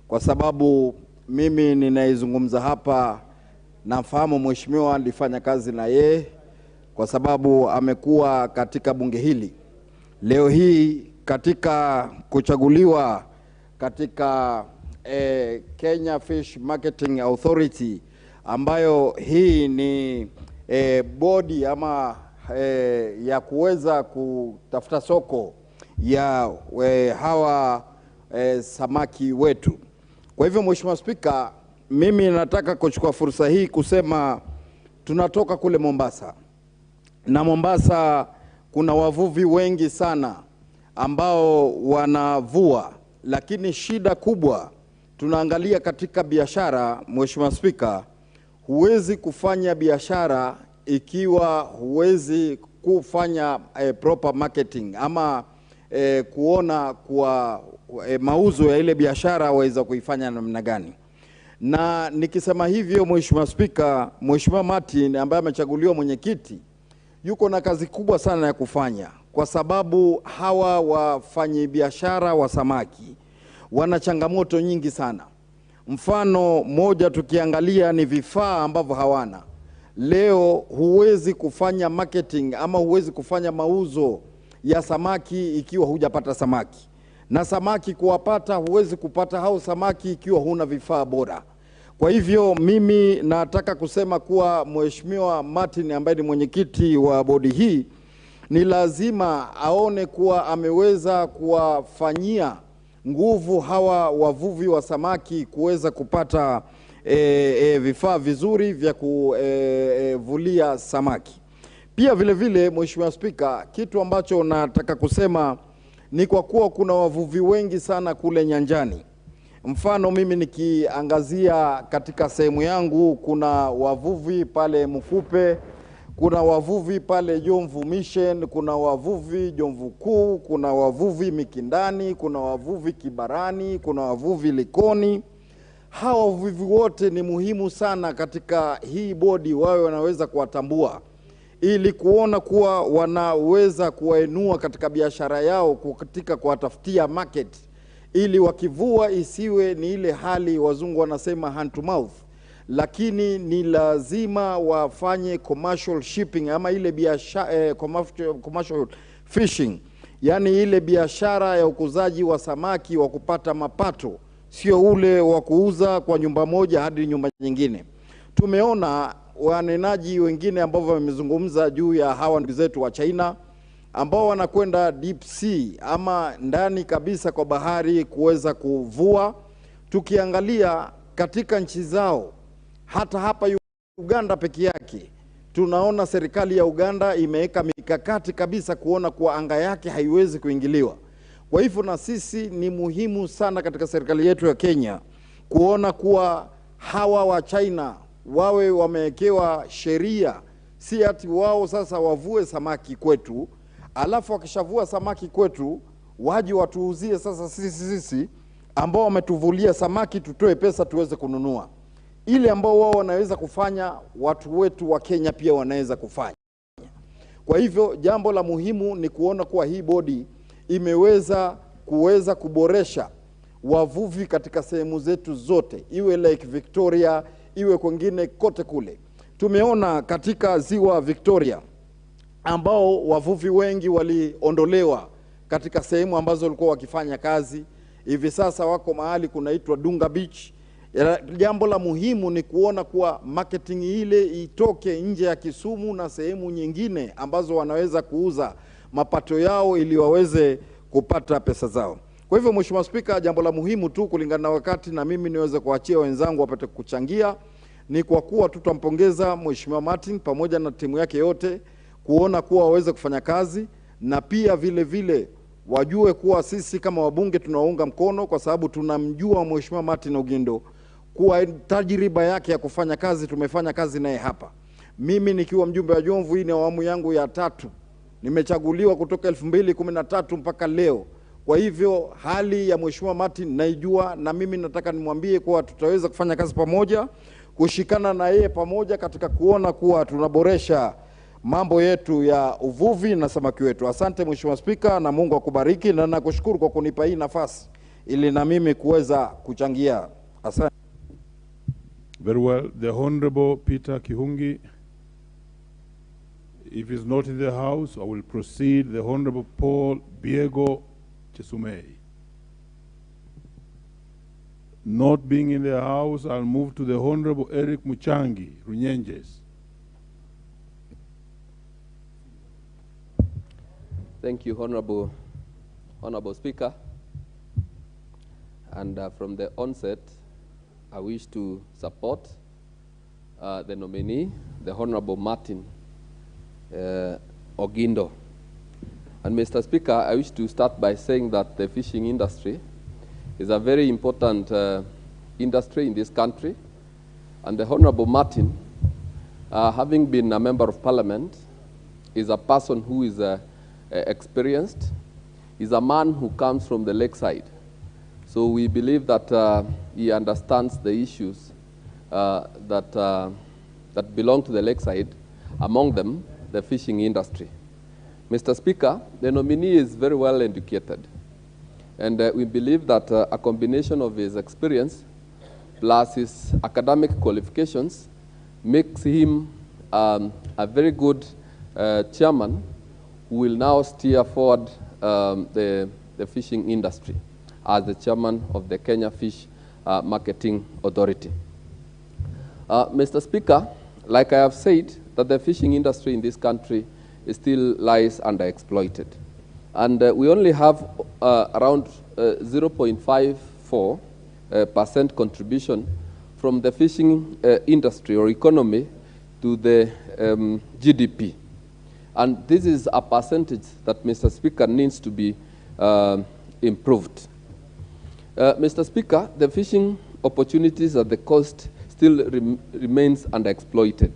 kwa sababu mimi ninaizungumza hapa nafahamu Mheshimiwa alifanya kazi na yeye kwa sababu amekuwa katika bunge hili. Leo hii katika kuchaguliwa katika Kenya Fish Marketing Authority, ambayo hii ni bodi ama ya kuweza kutafuta soko ya hawa samaki wetu. Kwa hivyo Mheshimiwa Spika, mimi nataka kuchukua fursa hii kusema tunatoka kule Mombasa, na Mombasa kuna wavuvi wengi sana ambao wanavua, lakini shida kubwa tunaangalia katika biashara. Mheshimiwa Spika, huwezi kufanya biashara ikiwa huwezi kufanya proper marketing ama kuona kwa mauzo ya ile biashara waweza kuifanya namna gani. Na nikisema hivyo Mheshimiwa Spika, Mheshimiwa Martin ambaye amechaguliwa mwenyekiti yuko na kazi kubwa sana ya kufanya, kwa sababu hawa wafanyi biashara wa samaki wana changamoto nyingi sana. Mfano moja tukiangalia ni vifaa ambavyo hawana. Leo huwezi kufanya marketing ama huwezi kufanya mauzo ya samaki ikiwa hujapata samaki, na samaki kuwapata huwezi kupata hao samaki ikiwa huna vifaa bora. Kwa hivyo mimi nataka kusema kuwa Mheshimiwa Martin ambaye ni mwenyekiti wa bodi hii ni lazima aone kuwa ameweza kuwafanyia nguvu hawa wavuvi wa samaki kuweza kupata vifaa vizuri vya kuvulia samaki. Pia vile vile Mheshimiwa Spika, kitu ambacho nataka kusema ni kwa kuwa kuna wavuvi wengi sana kule nyanjani. Mfano mimi nikiangazia katika sehemu yangu, kuna wavuvi pale Mkupe, kuna wavuvi pale Jomvu Mission, kuna wavuvi Jomvu Kuu, kuna wavuvi Mikindani, kuna wavuvi Kibarani, kuna wavuvi Likoni. Hawa wavuvi wote ni muhimu sana katika hii bodi wawe wanaweza kuwatambua, ili kuona kuwa wanaweza kuwainua katika biashara yao katika kuwatafutia market, ili wakivua isiwe ni ile hali wazungu wanasema hand to mouth, lakini ni lazima wafanye commercial shipping ama ile biashara commercial fishing, yani ile biashara ya ukuzaji wa samaki wa kupata mapato, sio ule wa kuuza kwa nyumba moja hadi nyumba nyingine. Tumeona wanenaji wengine ambao wamezungumza juu ya hawa ndugu zetu wa China ambao wanakwenda deep sea ama ndani kabisa kwa bahari kuweza kuvua. Tukiangalia katika nchi zao, hata hapa Uganda peke yake, tunaona serikali ya Uganda imeweka mikakati kabisa kuona kuwa anga yake haiwezi kuingiliwa. Kwa hivyo na sisi ni muhimu sana katika serikali yetu ya Kenya kuona kuwa hawa wa China wawe wamewekewa sheria, si ati wao sasa wavue samaki kwetu, alafu wakishavua samaki kwetu waje watuuzie sasa sisi ambao wametuvulia samaki tutoe pesa tuweze kununua. Ile ambao wao wanaweza kufanya, watu wetu wa Kenya pia wanaweza kufanya. Kwa hivyo jambo la muhimu ni kuona kuwa hii bodi imeweza kuboresha wavuvi katika sehemu zetu zote, iwe Lake Victoria, iwe kwingine kote kule. Tumeona katika ziwa Victoria ambao wavuvi wengi waliondolewa katika sehemu ambazo walikuwa wakifanya kazi, hivi sasa wako mahali kunaitwa Dunga Beach. Jambo la muhimu ni kuona kuwa marketing ile itoke nje ya Kisumu na sehemu nyingine ambazo wanaweza kuuza mapato yao ili waweze kupata pesa zao. Kwa hivyo Mheshimiwa Spika, jambo la muhimu tu kulingana na wakati na mimi niweze kuachia wenzangu wapate kuchangia, ni kwa kuwa tutampongeza Mheshimiwa Martin pamoja na timu yake yote kuona kuwa waweze kufanya kazi, na pia vile vile wajue kuwa sisi kama wabunge tunaunga mkono, kwa sababu tunamjua Mheshimiwa Martin Ogindo kuwa tajriba yake ya kufanya kazi, tumefanya kazi naye hapa. Mimi nikiwa mjumbe wa Jomvu, hii ni awamu yangu ya 3. Nimechaguliwa kutoka 2013 mpaka leo. Kwa hivyo hali ya Mheshimiwa Martin naijua, na mimi nataka nimwambie kuwa tutaweza kufanya kazi pamoja, kushikana na yeye pamoja katika kuona kuwa tunaboresha mambo yetu ya uvuvi na samaki wetu. Asante Mheshimiwa Spika, na Mungu akubariki, na nakushukuru kwa kunipa hii nafasi ili na mimi kuweza kuchangia. Asante. Very well. The Honorable Peter Kihungi If he's not in the House, I will proceed. The Honorable Paul Biego Chesumei. Not being in the House, I'll move to the Honorable Eric Muchangi, Runyenjes. Thank you, Honorable Speaker. And from the onset, I wish to support the nominee, the Honorable Martin Ogindo. And Mr. Speaker, I wish to start by saying that the fishing industry is a very important industry in this country. And the Honorable Martin, having been a member of parliament, is a person who is experienced, is a man who comes from the lakeside. So we believe that he understands the issues that belong to the lakeside, among them the fishing industry. Mr. Speaker, the nominee is very well educated, and we believe that a combination of his experience plus his academic qualifications makes him a very good chairman who will now steer forward the fishing industry as the chairman of the Kenya Fish Marketing Authority. Mr. Speaker, like I have said, that the fishing industry in this country still lies underexploited. And we only have around 0.54% contribution from the fishing industry or economy to the GDP. And this is a percentage that, Mr. Speaker, needs to be improved. Mr. Speaker, the fishing opportunities at the coast still remains underexploited.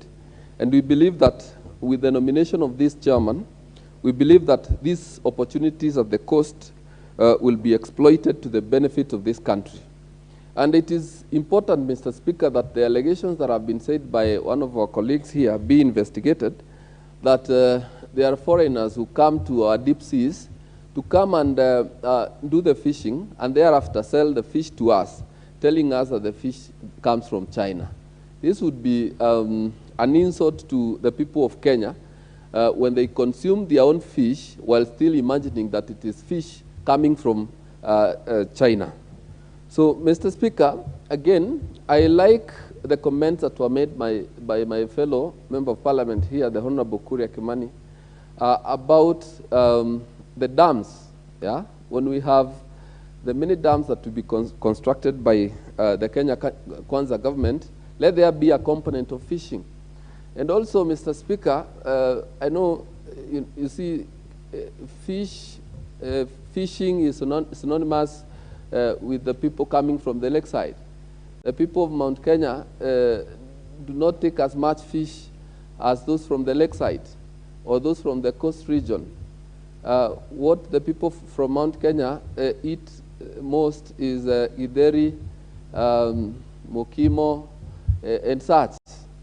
And we believe that with the nomination of this chairman, we believe that these opportunities at the coast will be exploited to the benefit of this country. And it is important, Mr. Speaker, that the allegations that have been said by one of our colleagues here be investigated, that there are foreigners who come to our deep seas to come and do the fishing and thereafter sell the fish to us, telling us that the fish comes from China. This would be an insult to the people of Kenya when they consume their own fish while still imagining that it is fish coming from China. So, Mr. Speaker, again, I like the comments that were made by my fellow Member of Parliament here, the Honorable Kuria Kimani, about the dams. Yeah? When we have the many dams that will be constructed by the Kenya Kwanza government, let there be a component of fishing. And also, Mr. Speaker, I know, you see, fishing is synonymous with the people coming from the lakeside. The people of Mount Kenya do not take as much fish as those from the lakeside or those from the coast region. What the people from Mount Kenya eat most is githeri, mokimo, and such.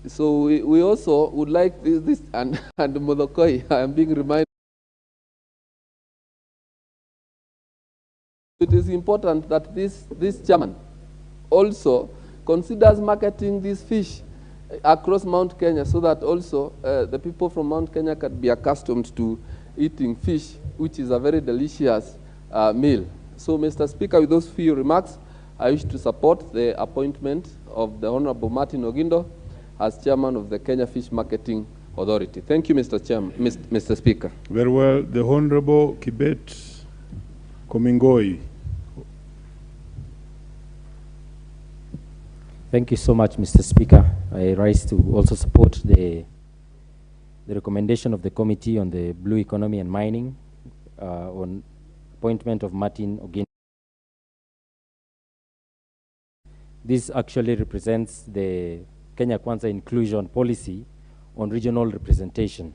So we also would like this and modokoi. I am being reminded. It is important that this chairman also considers marketing these fish across Mount Kenya so that also the people from Mount Kenya can be accustomed to eating fish, which is a very delicious meal. So, Mr. Speaker, with those few remarks, I wish to support the appointment of the Honorable Martin Ogindo as chairman of the Kenya Fish Marketing Authority. Thank you, Mr. Chairman, Mr. Speaker. Very well. The Honorable Kibet Komingoi. Thank you so much, Mr. Speaker. I rise to also support the recommendation of the Committee on the Blue Economy and Mining on appointment of Martin Ogindo. This actually represents the Kenya Kwanza inclusion policy on regional representation,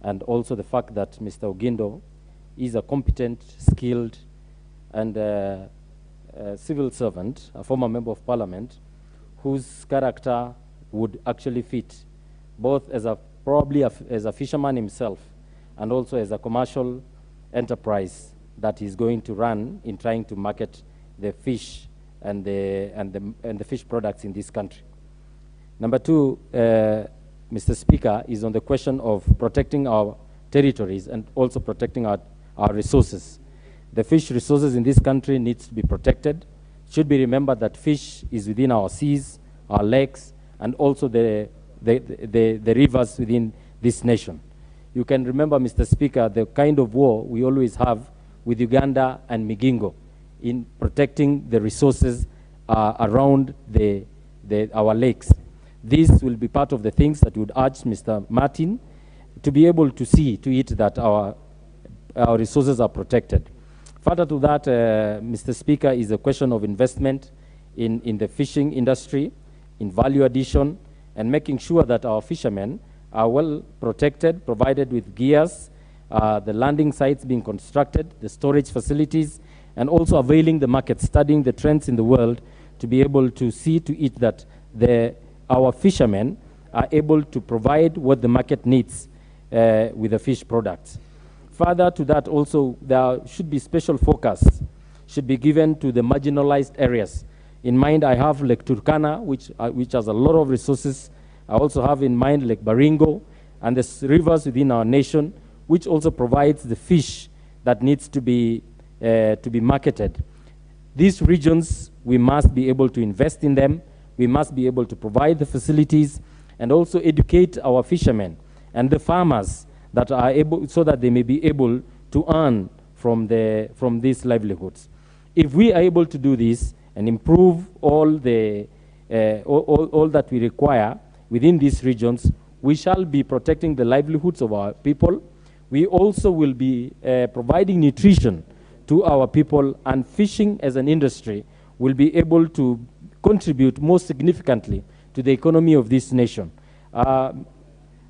and also the fact that Mr. Ogindo is a competent, skilled, and civil servant, a former member of parliament, whose character would actually fit both as probably as a fisherman himself and also as a commercial enterprise that he's going to run in trying to market the fish and the fish products in this country. Number two, Mr. Speaker, is on the question of protecting our territories and also protecting our resources. The fish resources in this country needs to be protected. It should be remembered that fish is within our seas, our lakes, and also the rivers within this nation. You can remember, Mr. Speaker, the kind of war we always have with Uganda and Migingo in protecting the resources around our lakes. This will be part of the things that would urge Mr. Martin to be able to see to it that our resources are protected. Further to that, Mr. Speaker, is a question of investment in the fishing industry, in value addition, and making sure that our fishermen are well protected, provided with gears, the landing sites being constructed, the storage facilities, and also availing the market, studying the trends in the world to be able to see to it that our fishermen are able to provide what the market needs with the fish products. Further to that also, there should be special focus, should be given to the marginalized areas. In mind, I have Lake Turkana, which has a lot of resources. I also have in mind Lake Baringo and the rivers within our nation, which also provides the fish that needs to be marketed. These regions, we must be able to invest in them. We must be able to provide the facilities and also educate our fishermen and the farmers that are able, so that they may be able to earn from these livelihoods. If we are able to do this and improve all that we require within these regions, we shall be protecting the livelihoods of our people. We also will be providing nutrition to our people, and fishing as an industry will be able to contribute most significantly to the economy of this nation.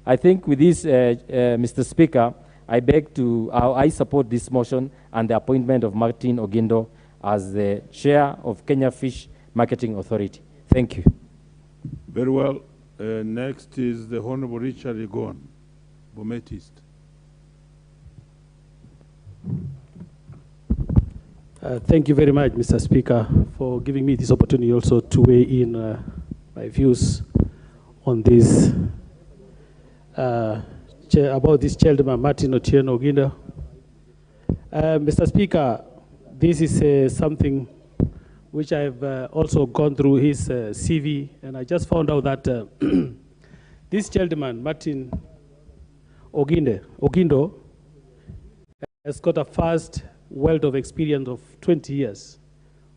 I think with this, Mr. Speaker, I support this motion and the appointment of Martin Ogindo as the chair of Kenya Fish Marketing Authority. Thank you. Very well. Next is the Honorable Richard Egon, Bomet East. Thank you very much, Mr. Speaker, for giving me this opportunity also to weigh in my views on this, about this gentleman, Martin Otieno Ogindo. Mr. Speaker, this is something which I've also gone through his CV, and I just found out that this gentleman, Martin Ogindo, has got a vast wealth of experience of 20 years,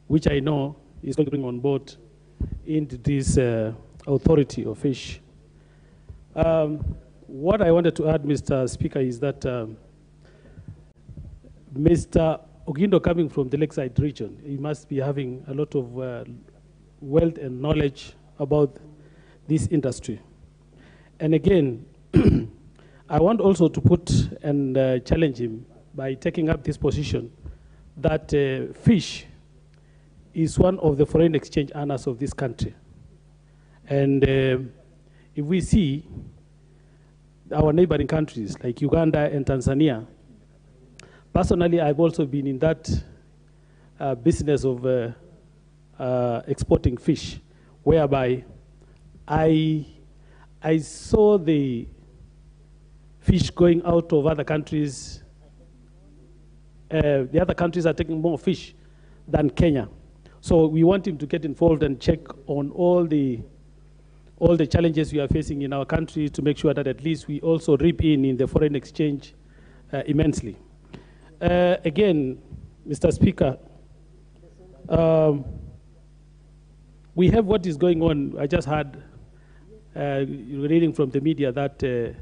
which I know is going to bring on board into this authority of fish. What I wanted to add, Mr. Speaker, is that Mr. Ogindo, coming from the Lakeside region, he must be having a lot of wealth and knowledge about this industry. And again, I want also to put and challenge him by taking up this position that fish is one of the foreign exchange earners of this country. And if we see our neighboring countries like Uganda and Tanzania, personally, I've also been in that business of exporting fish, whereby I saw the fish going out of other countries. The other countries are taking more fish than Kenya. So we want him to get involved and check on all the challenges we are facing in our country to make sure that at least we also reap in the foreign exchange immensely. Again, Mr. Speaker, we have what is going on. I just heard reading from the media that the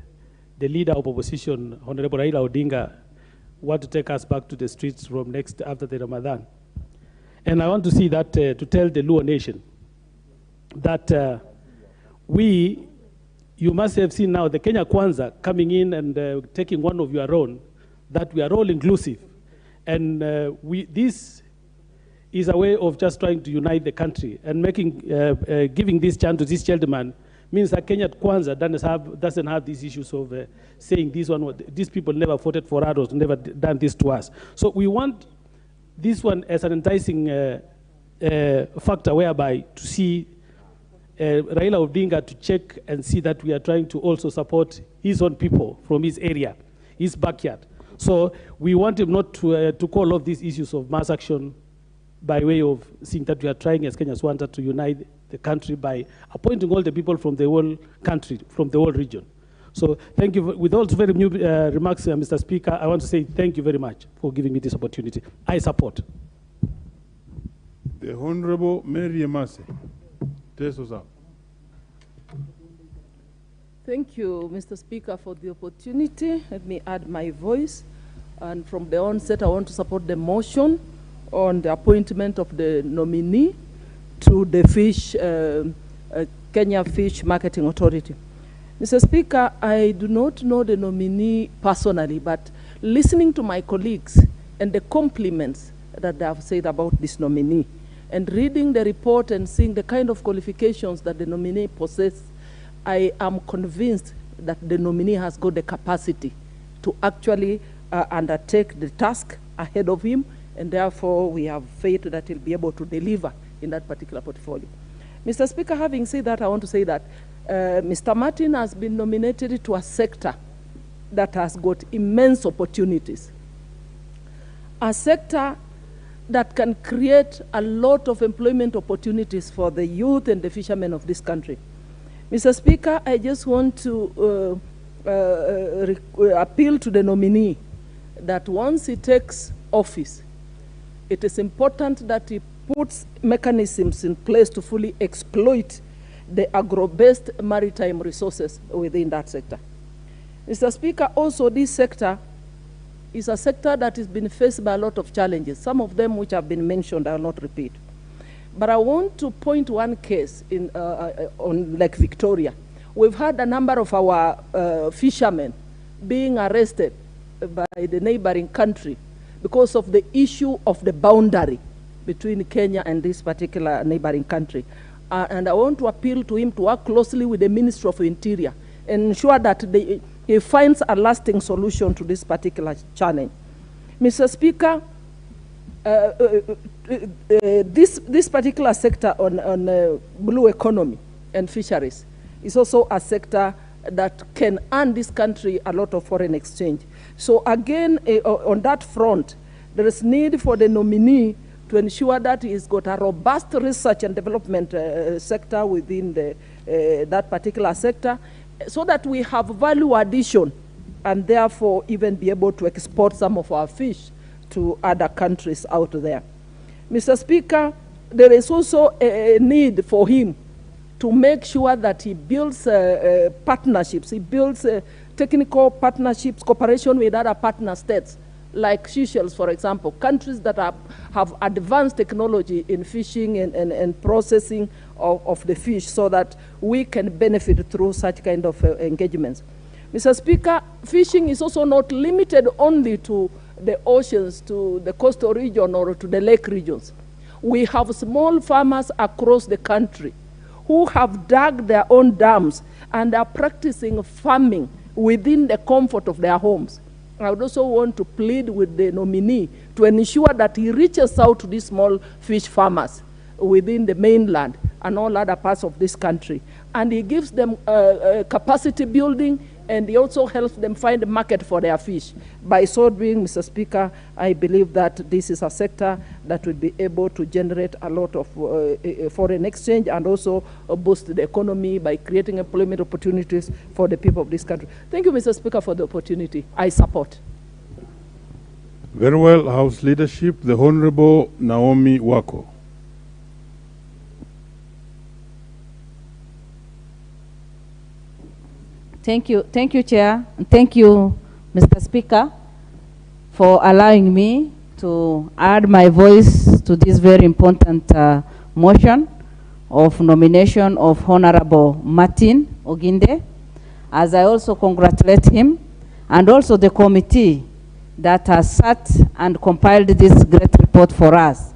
leader of opposition, Honorable Raila Odinga, want to take us back to the streets from after the Ramadan. And I want to see that, to tell the Luo nation that you must have seen now the Kenya Kwanza coming in and taking one of your own, that we are all inclusive. And this is a way of just trying to unite the country and giving this chance to this gentleman means that Kenya Kwanza doesn't have these issues of saying these people never voted for us, never done this to us. So we want this one as an enticing factor whereby to see Raila Odinga to check and see that we are trying to also support his own people from his area, his backyard. So we want him not to call off these issues of mass action by way of seeing that we are trying as Kenyans wanted to unite the country by appointing all the people from the whole country, from the whole region. So thank you. With all very new remarks, Mr. Speaker, I want to say thank you very much for giving me this opportunity. I support. The Honorable Mary Emase. Take us out. Thank you, Mr. Speaker, for the opportunity. Let me add my voice. And from the onset, I want to support the motion on the appointment of the nominee to the Kenya Fish Marketing Authority. Mr. Speaker, I do not know the nominee personally, but listening to my colleagues and the compliments that they have said about this nominee, and reading the report and seeing the kind of qualifications that the nominee possesses, I am convinced that the nominee has got the capacity to actually undertake the task ahead of him, and therefore we have faith that he'll be able to deliver in that particular portfolio. Mr. Speaker, having said that, I want to say that Mr. Martin has been nominated to a sector that has got immense opportunities, a sector that can create a lot of employment opportunities for the youth and the fishermen of this country. Mr. Speaker, I just want to appeal to the nominee that once he takes office, it is important that he puts mechanisms in place to fully exploit the agro-based maritime resources within that sector. Mr. Speaker, also this sector is a sector that has been faced by a lot of challenges, some of them which have been mentioned, I will not repeat. But I want to point one case in, on Lake Victoria. We've had a number of our fishermen being arrested by the neighboring country because of the issue of the boundary between Kenya and this particular neighboring country. And I want to appeal to him to work closely with the Ministry of Interior and ensure that he finds a lasting solution to this particular challenge. Mr. Speaker, this particular sector on blue economy and fisheries is also a sector that can earn this country a lot of foreign exchange. So again, on that front, there is need for the nominee to ensure that he's got a robust research and development sector within that particular sector, so that we have value addition and therefore even be able to export some of our fish to other countries out there. Mr. Speaker, there is also a need for him to make sure that he builds partnerships, he builds technical partnerships, cooperation with other partner states, like Seychelles, for example, countries that have advanced technology in fishing and processing of the fish, so that we can benefit through such kind of engagements. Mr. Speaker, fishing is also not limited only to the oceans, to the coastal region or to the lake regions. We have small farmers across the country who have dug their own dams and are practicing farming within the comfort of their homes. I would also want to plead with the nominee to ensure that he reaches out to these small fish farmers within the mainland and all other parts of this country. And he gives them capacity building, and he also helps them find a market for their fish. By so doing, Mr. Speaker, I believe that this is a sector that will be able to generate a lot of foreign exchange and also boost the economy by creating employment opportunities for the people of this country. Thank you, Mr. Speaker, for the opportunity. I support. Very well, House Leadership. The Honorable Naomi Wako. Thank you, Chair, and thank you, Mr. Speaker, for allowing me to add my voice to this very important motion of nomination of Honorable Martin Oginde, as I also congratulate him and also the committee that has sat and compiled this great report for us.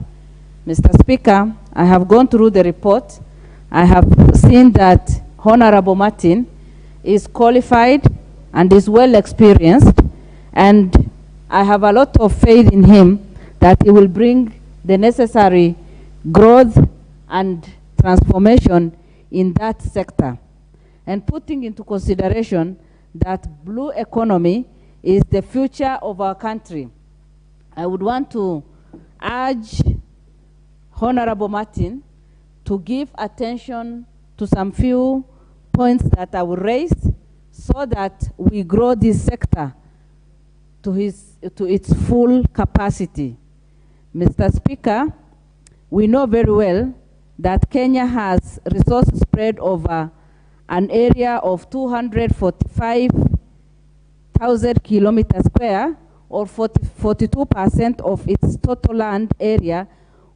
Mr. Speaker, I have gone through the report. I have seen that Honorable Martin is qualified and is well experienced, and I have a lot of faith in him that he will bring the necessary growth and transformation in that sector. And putting into consideration that blue economy is the future of our country, I would want to urge Honorable Martin to give attention to some few points that I will raise so that we grow this sector to its full capacity. Mr. Speaker, we know very well that Kenya has resources spread over an area of 245,000 kilometers square, or 42% of its total land area,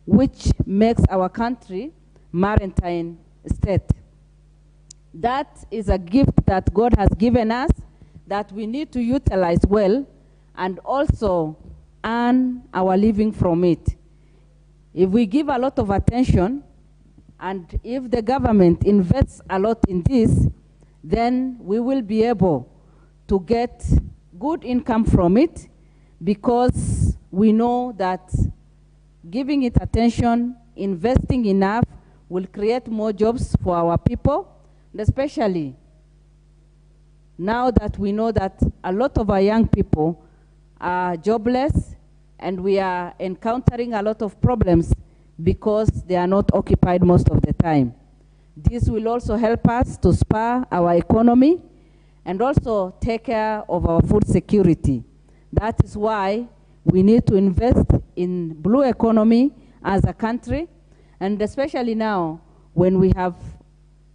which makes our country maritime state. That is a gift that God has given us that we need to utilize well and also earn our living from it. If we give a lot of attention and if the government invests a lot in this, then we will be able to get good income from it, because we know that giving it attention, investing enough, will create more jobs for our people, and especially now that we know that a lot of our young people are jobless and we are encountering a lot of problems because they are not occupied most of the time. This will also help us to spur our economy and also take care of our food security. That is why we need to invest in blue economy as a country, and especially now when we have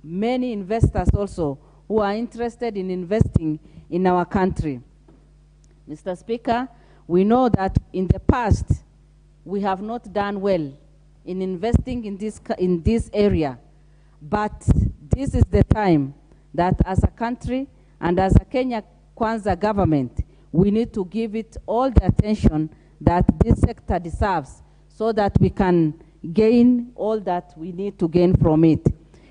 many investors also who are interested in investing in our country. Mr. Speaker, we know that in the past we have not done well in investing in this area, but this is the time that as a country and as a Kenya Kwanza government, we need to give it all the attention that this sector deserves so that we can gain all that we need to gain from it.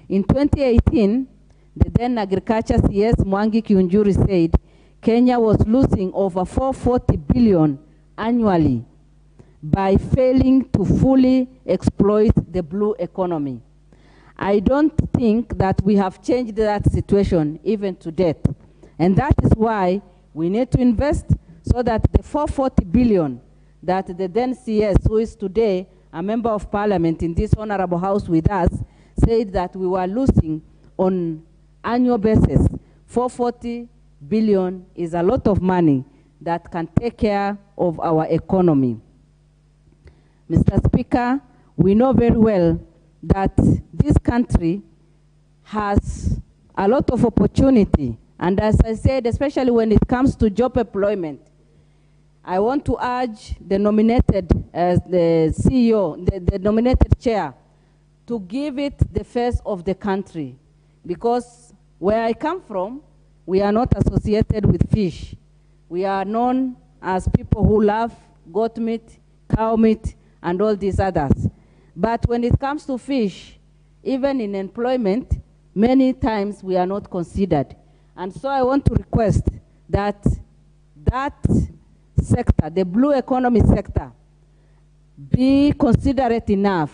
In 2018, the then Agriculture CS Mwangi Kiunjuri said Kenya was losing over 440 billion annually by failing to fully exploit the blue economy. I don't think that we have changed that situation even to date. And that is why we need to invest so that the 440 billion that the then CS, who is today a member of parliament in this honorable house with us, said that we were losing on annual basis. 440 billion is a lot of money that can take care of our economy. Mr. Speaker, we know very well that this country has a lot of opportunity. And as I said, especially when it comes to job employment, I want to urge the nominated, the CEO, the nominated chair, to give it the face of the country. Because where I come from, we are not associated with fish. We are known as people who love goat meat, cow meat, and all these others. But when it comes to fish, even in employment, many times we are not considered. And so I want to request that that sector, the blue economy sector, be considerate enough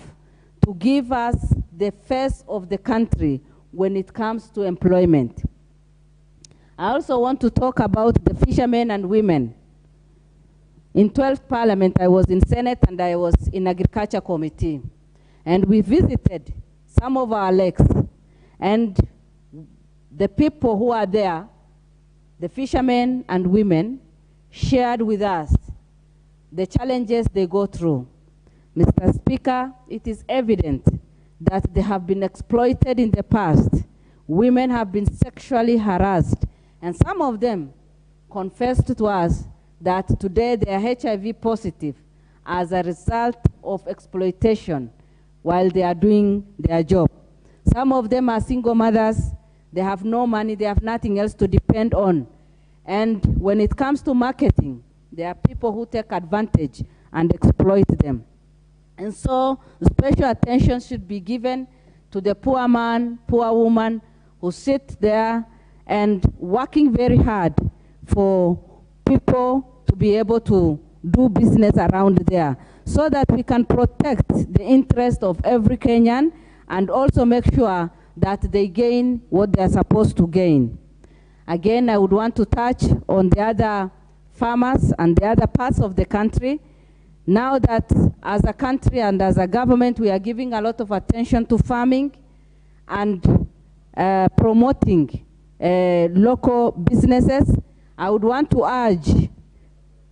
to give us the face of the country when it comes to employment. I also want to talk about the fishermen and women. In 12th Parliament, I was in Senate and I was in Agriculture Committee. And we visited some of our lakes. And the people who are there, the fishermen and women, shared with us the challenges they go through. Mr. Speaker, it is evident that they have been exploited in the past. Women have been sexually harassed, and some of them confessed to us that today they are HIV positive as a result of exploitation while they are doing their job. Some of them are single mothers. They have no money, they have nothing else to depend on. And when it comes to marketing, there are people who take advantage and exploit them. And so special attention should be given to the poor man, poor woman who sit there and working very hard for people to be able to do business around there, so that we can protect the interest of every Kenyan and also make sure that they gain what they are supposed to gain. Again, I would want to touch on the other farmers and the other parts of the country. Now that as a country and as a government, we are giving a lot of attention to farming and promoting local businesses, I would want to urge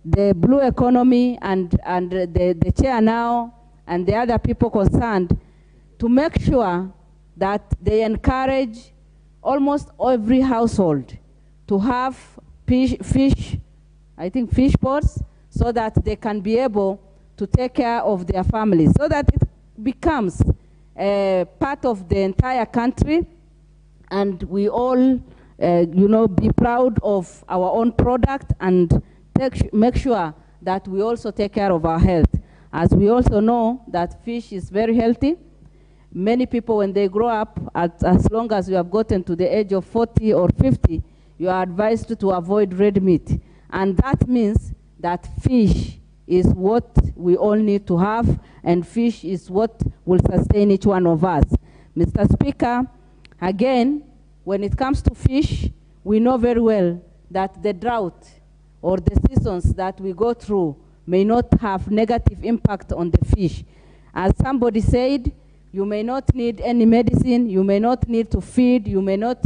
the blue economy and the chair now and the other people concerned to make sure that they encourage almost every household to have fish pots, so that they can be able to take care of their families, so that it becomes part of the entire country, and we all, be proud of our own product and make sure that we also take care of our health. As we also know that fish is very healthy. Many people, when they grow up, as long as you have gotten to the age of 40 or 50, you are advised to avoid red meat. And that means that fish is what we all need to have, and fish is what will sustain each one of us. Mr. Speaker, again, when it comes to fish, we know very well that the drought or the seasons that we go through may not have negative impact on the fish. As somebody said, you may not need any medicine, you may not need to feed, you may not,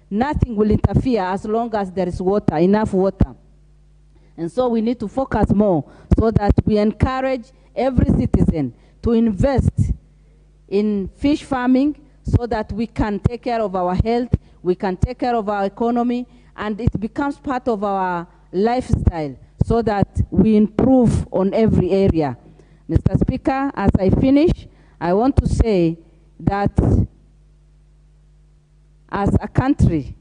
nothing will interfere as long as there is water, enough water. And so we need to focus more so that we encourage every citizen to invest in fish farming so that we can take care of our health, we can take care of our economy, and it becomes part of our lifestyle so that we improve on every area. Mr. Speaker, as I finish, I want to say that as a country,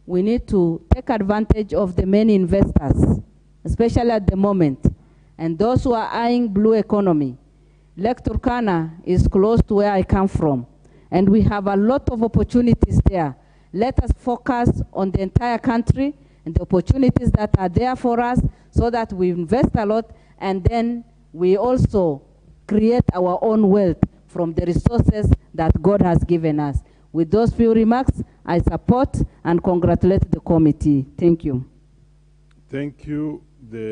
we need to take advantage of the many investors, especially at the moment, and those who are eyeing blue economy. Lake Turkana is close to where I come from, and we have a lot of opportunities there. Let us focus on the entire country and the opportunities that are there for us so that we invest a lot, and then we also create our own wealth from the resources that God has given us. With those few remarks, I support and congratulate the committee. Thank you. Thank you.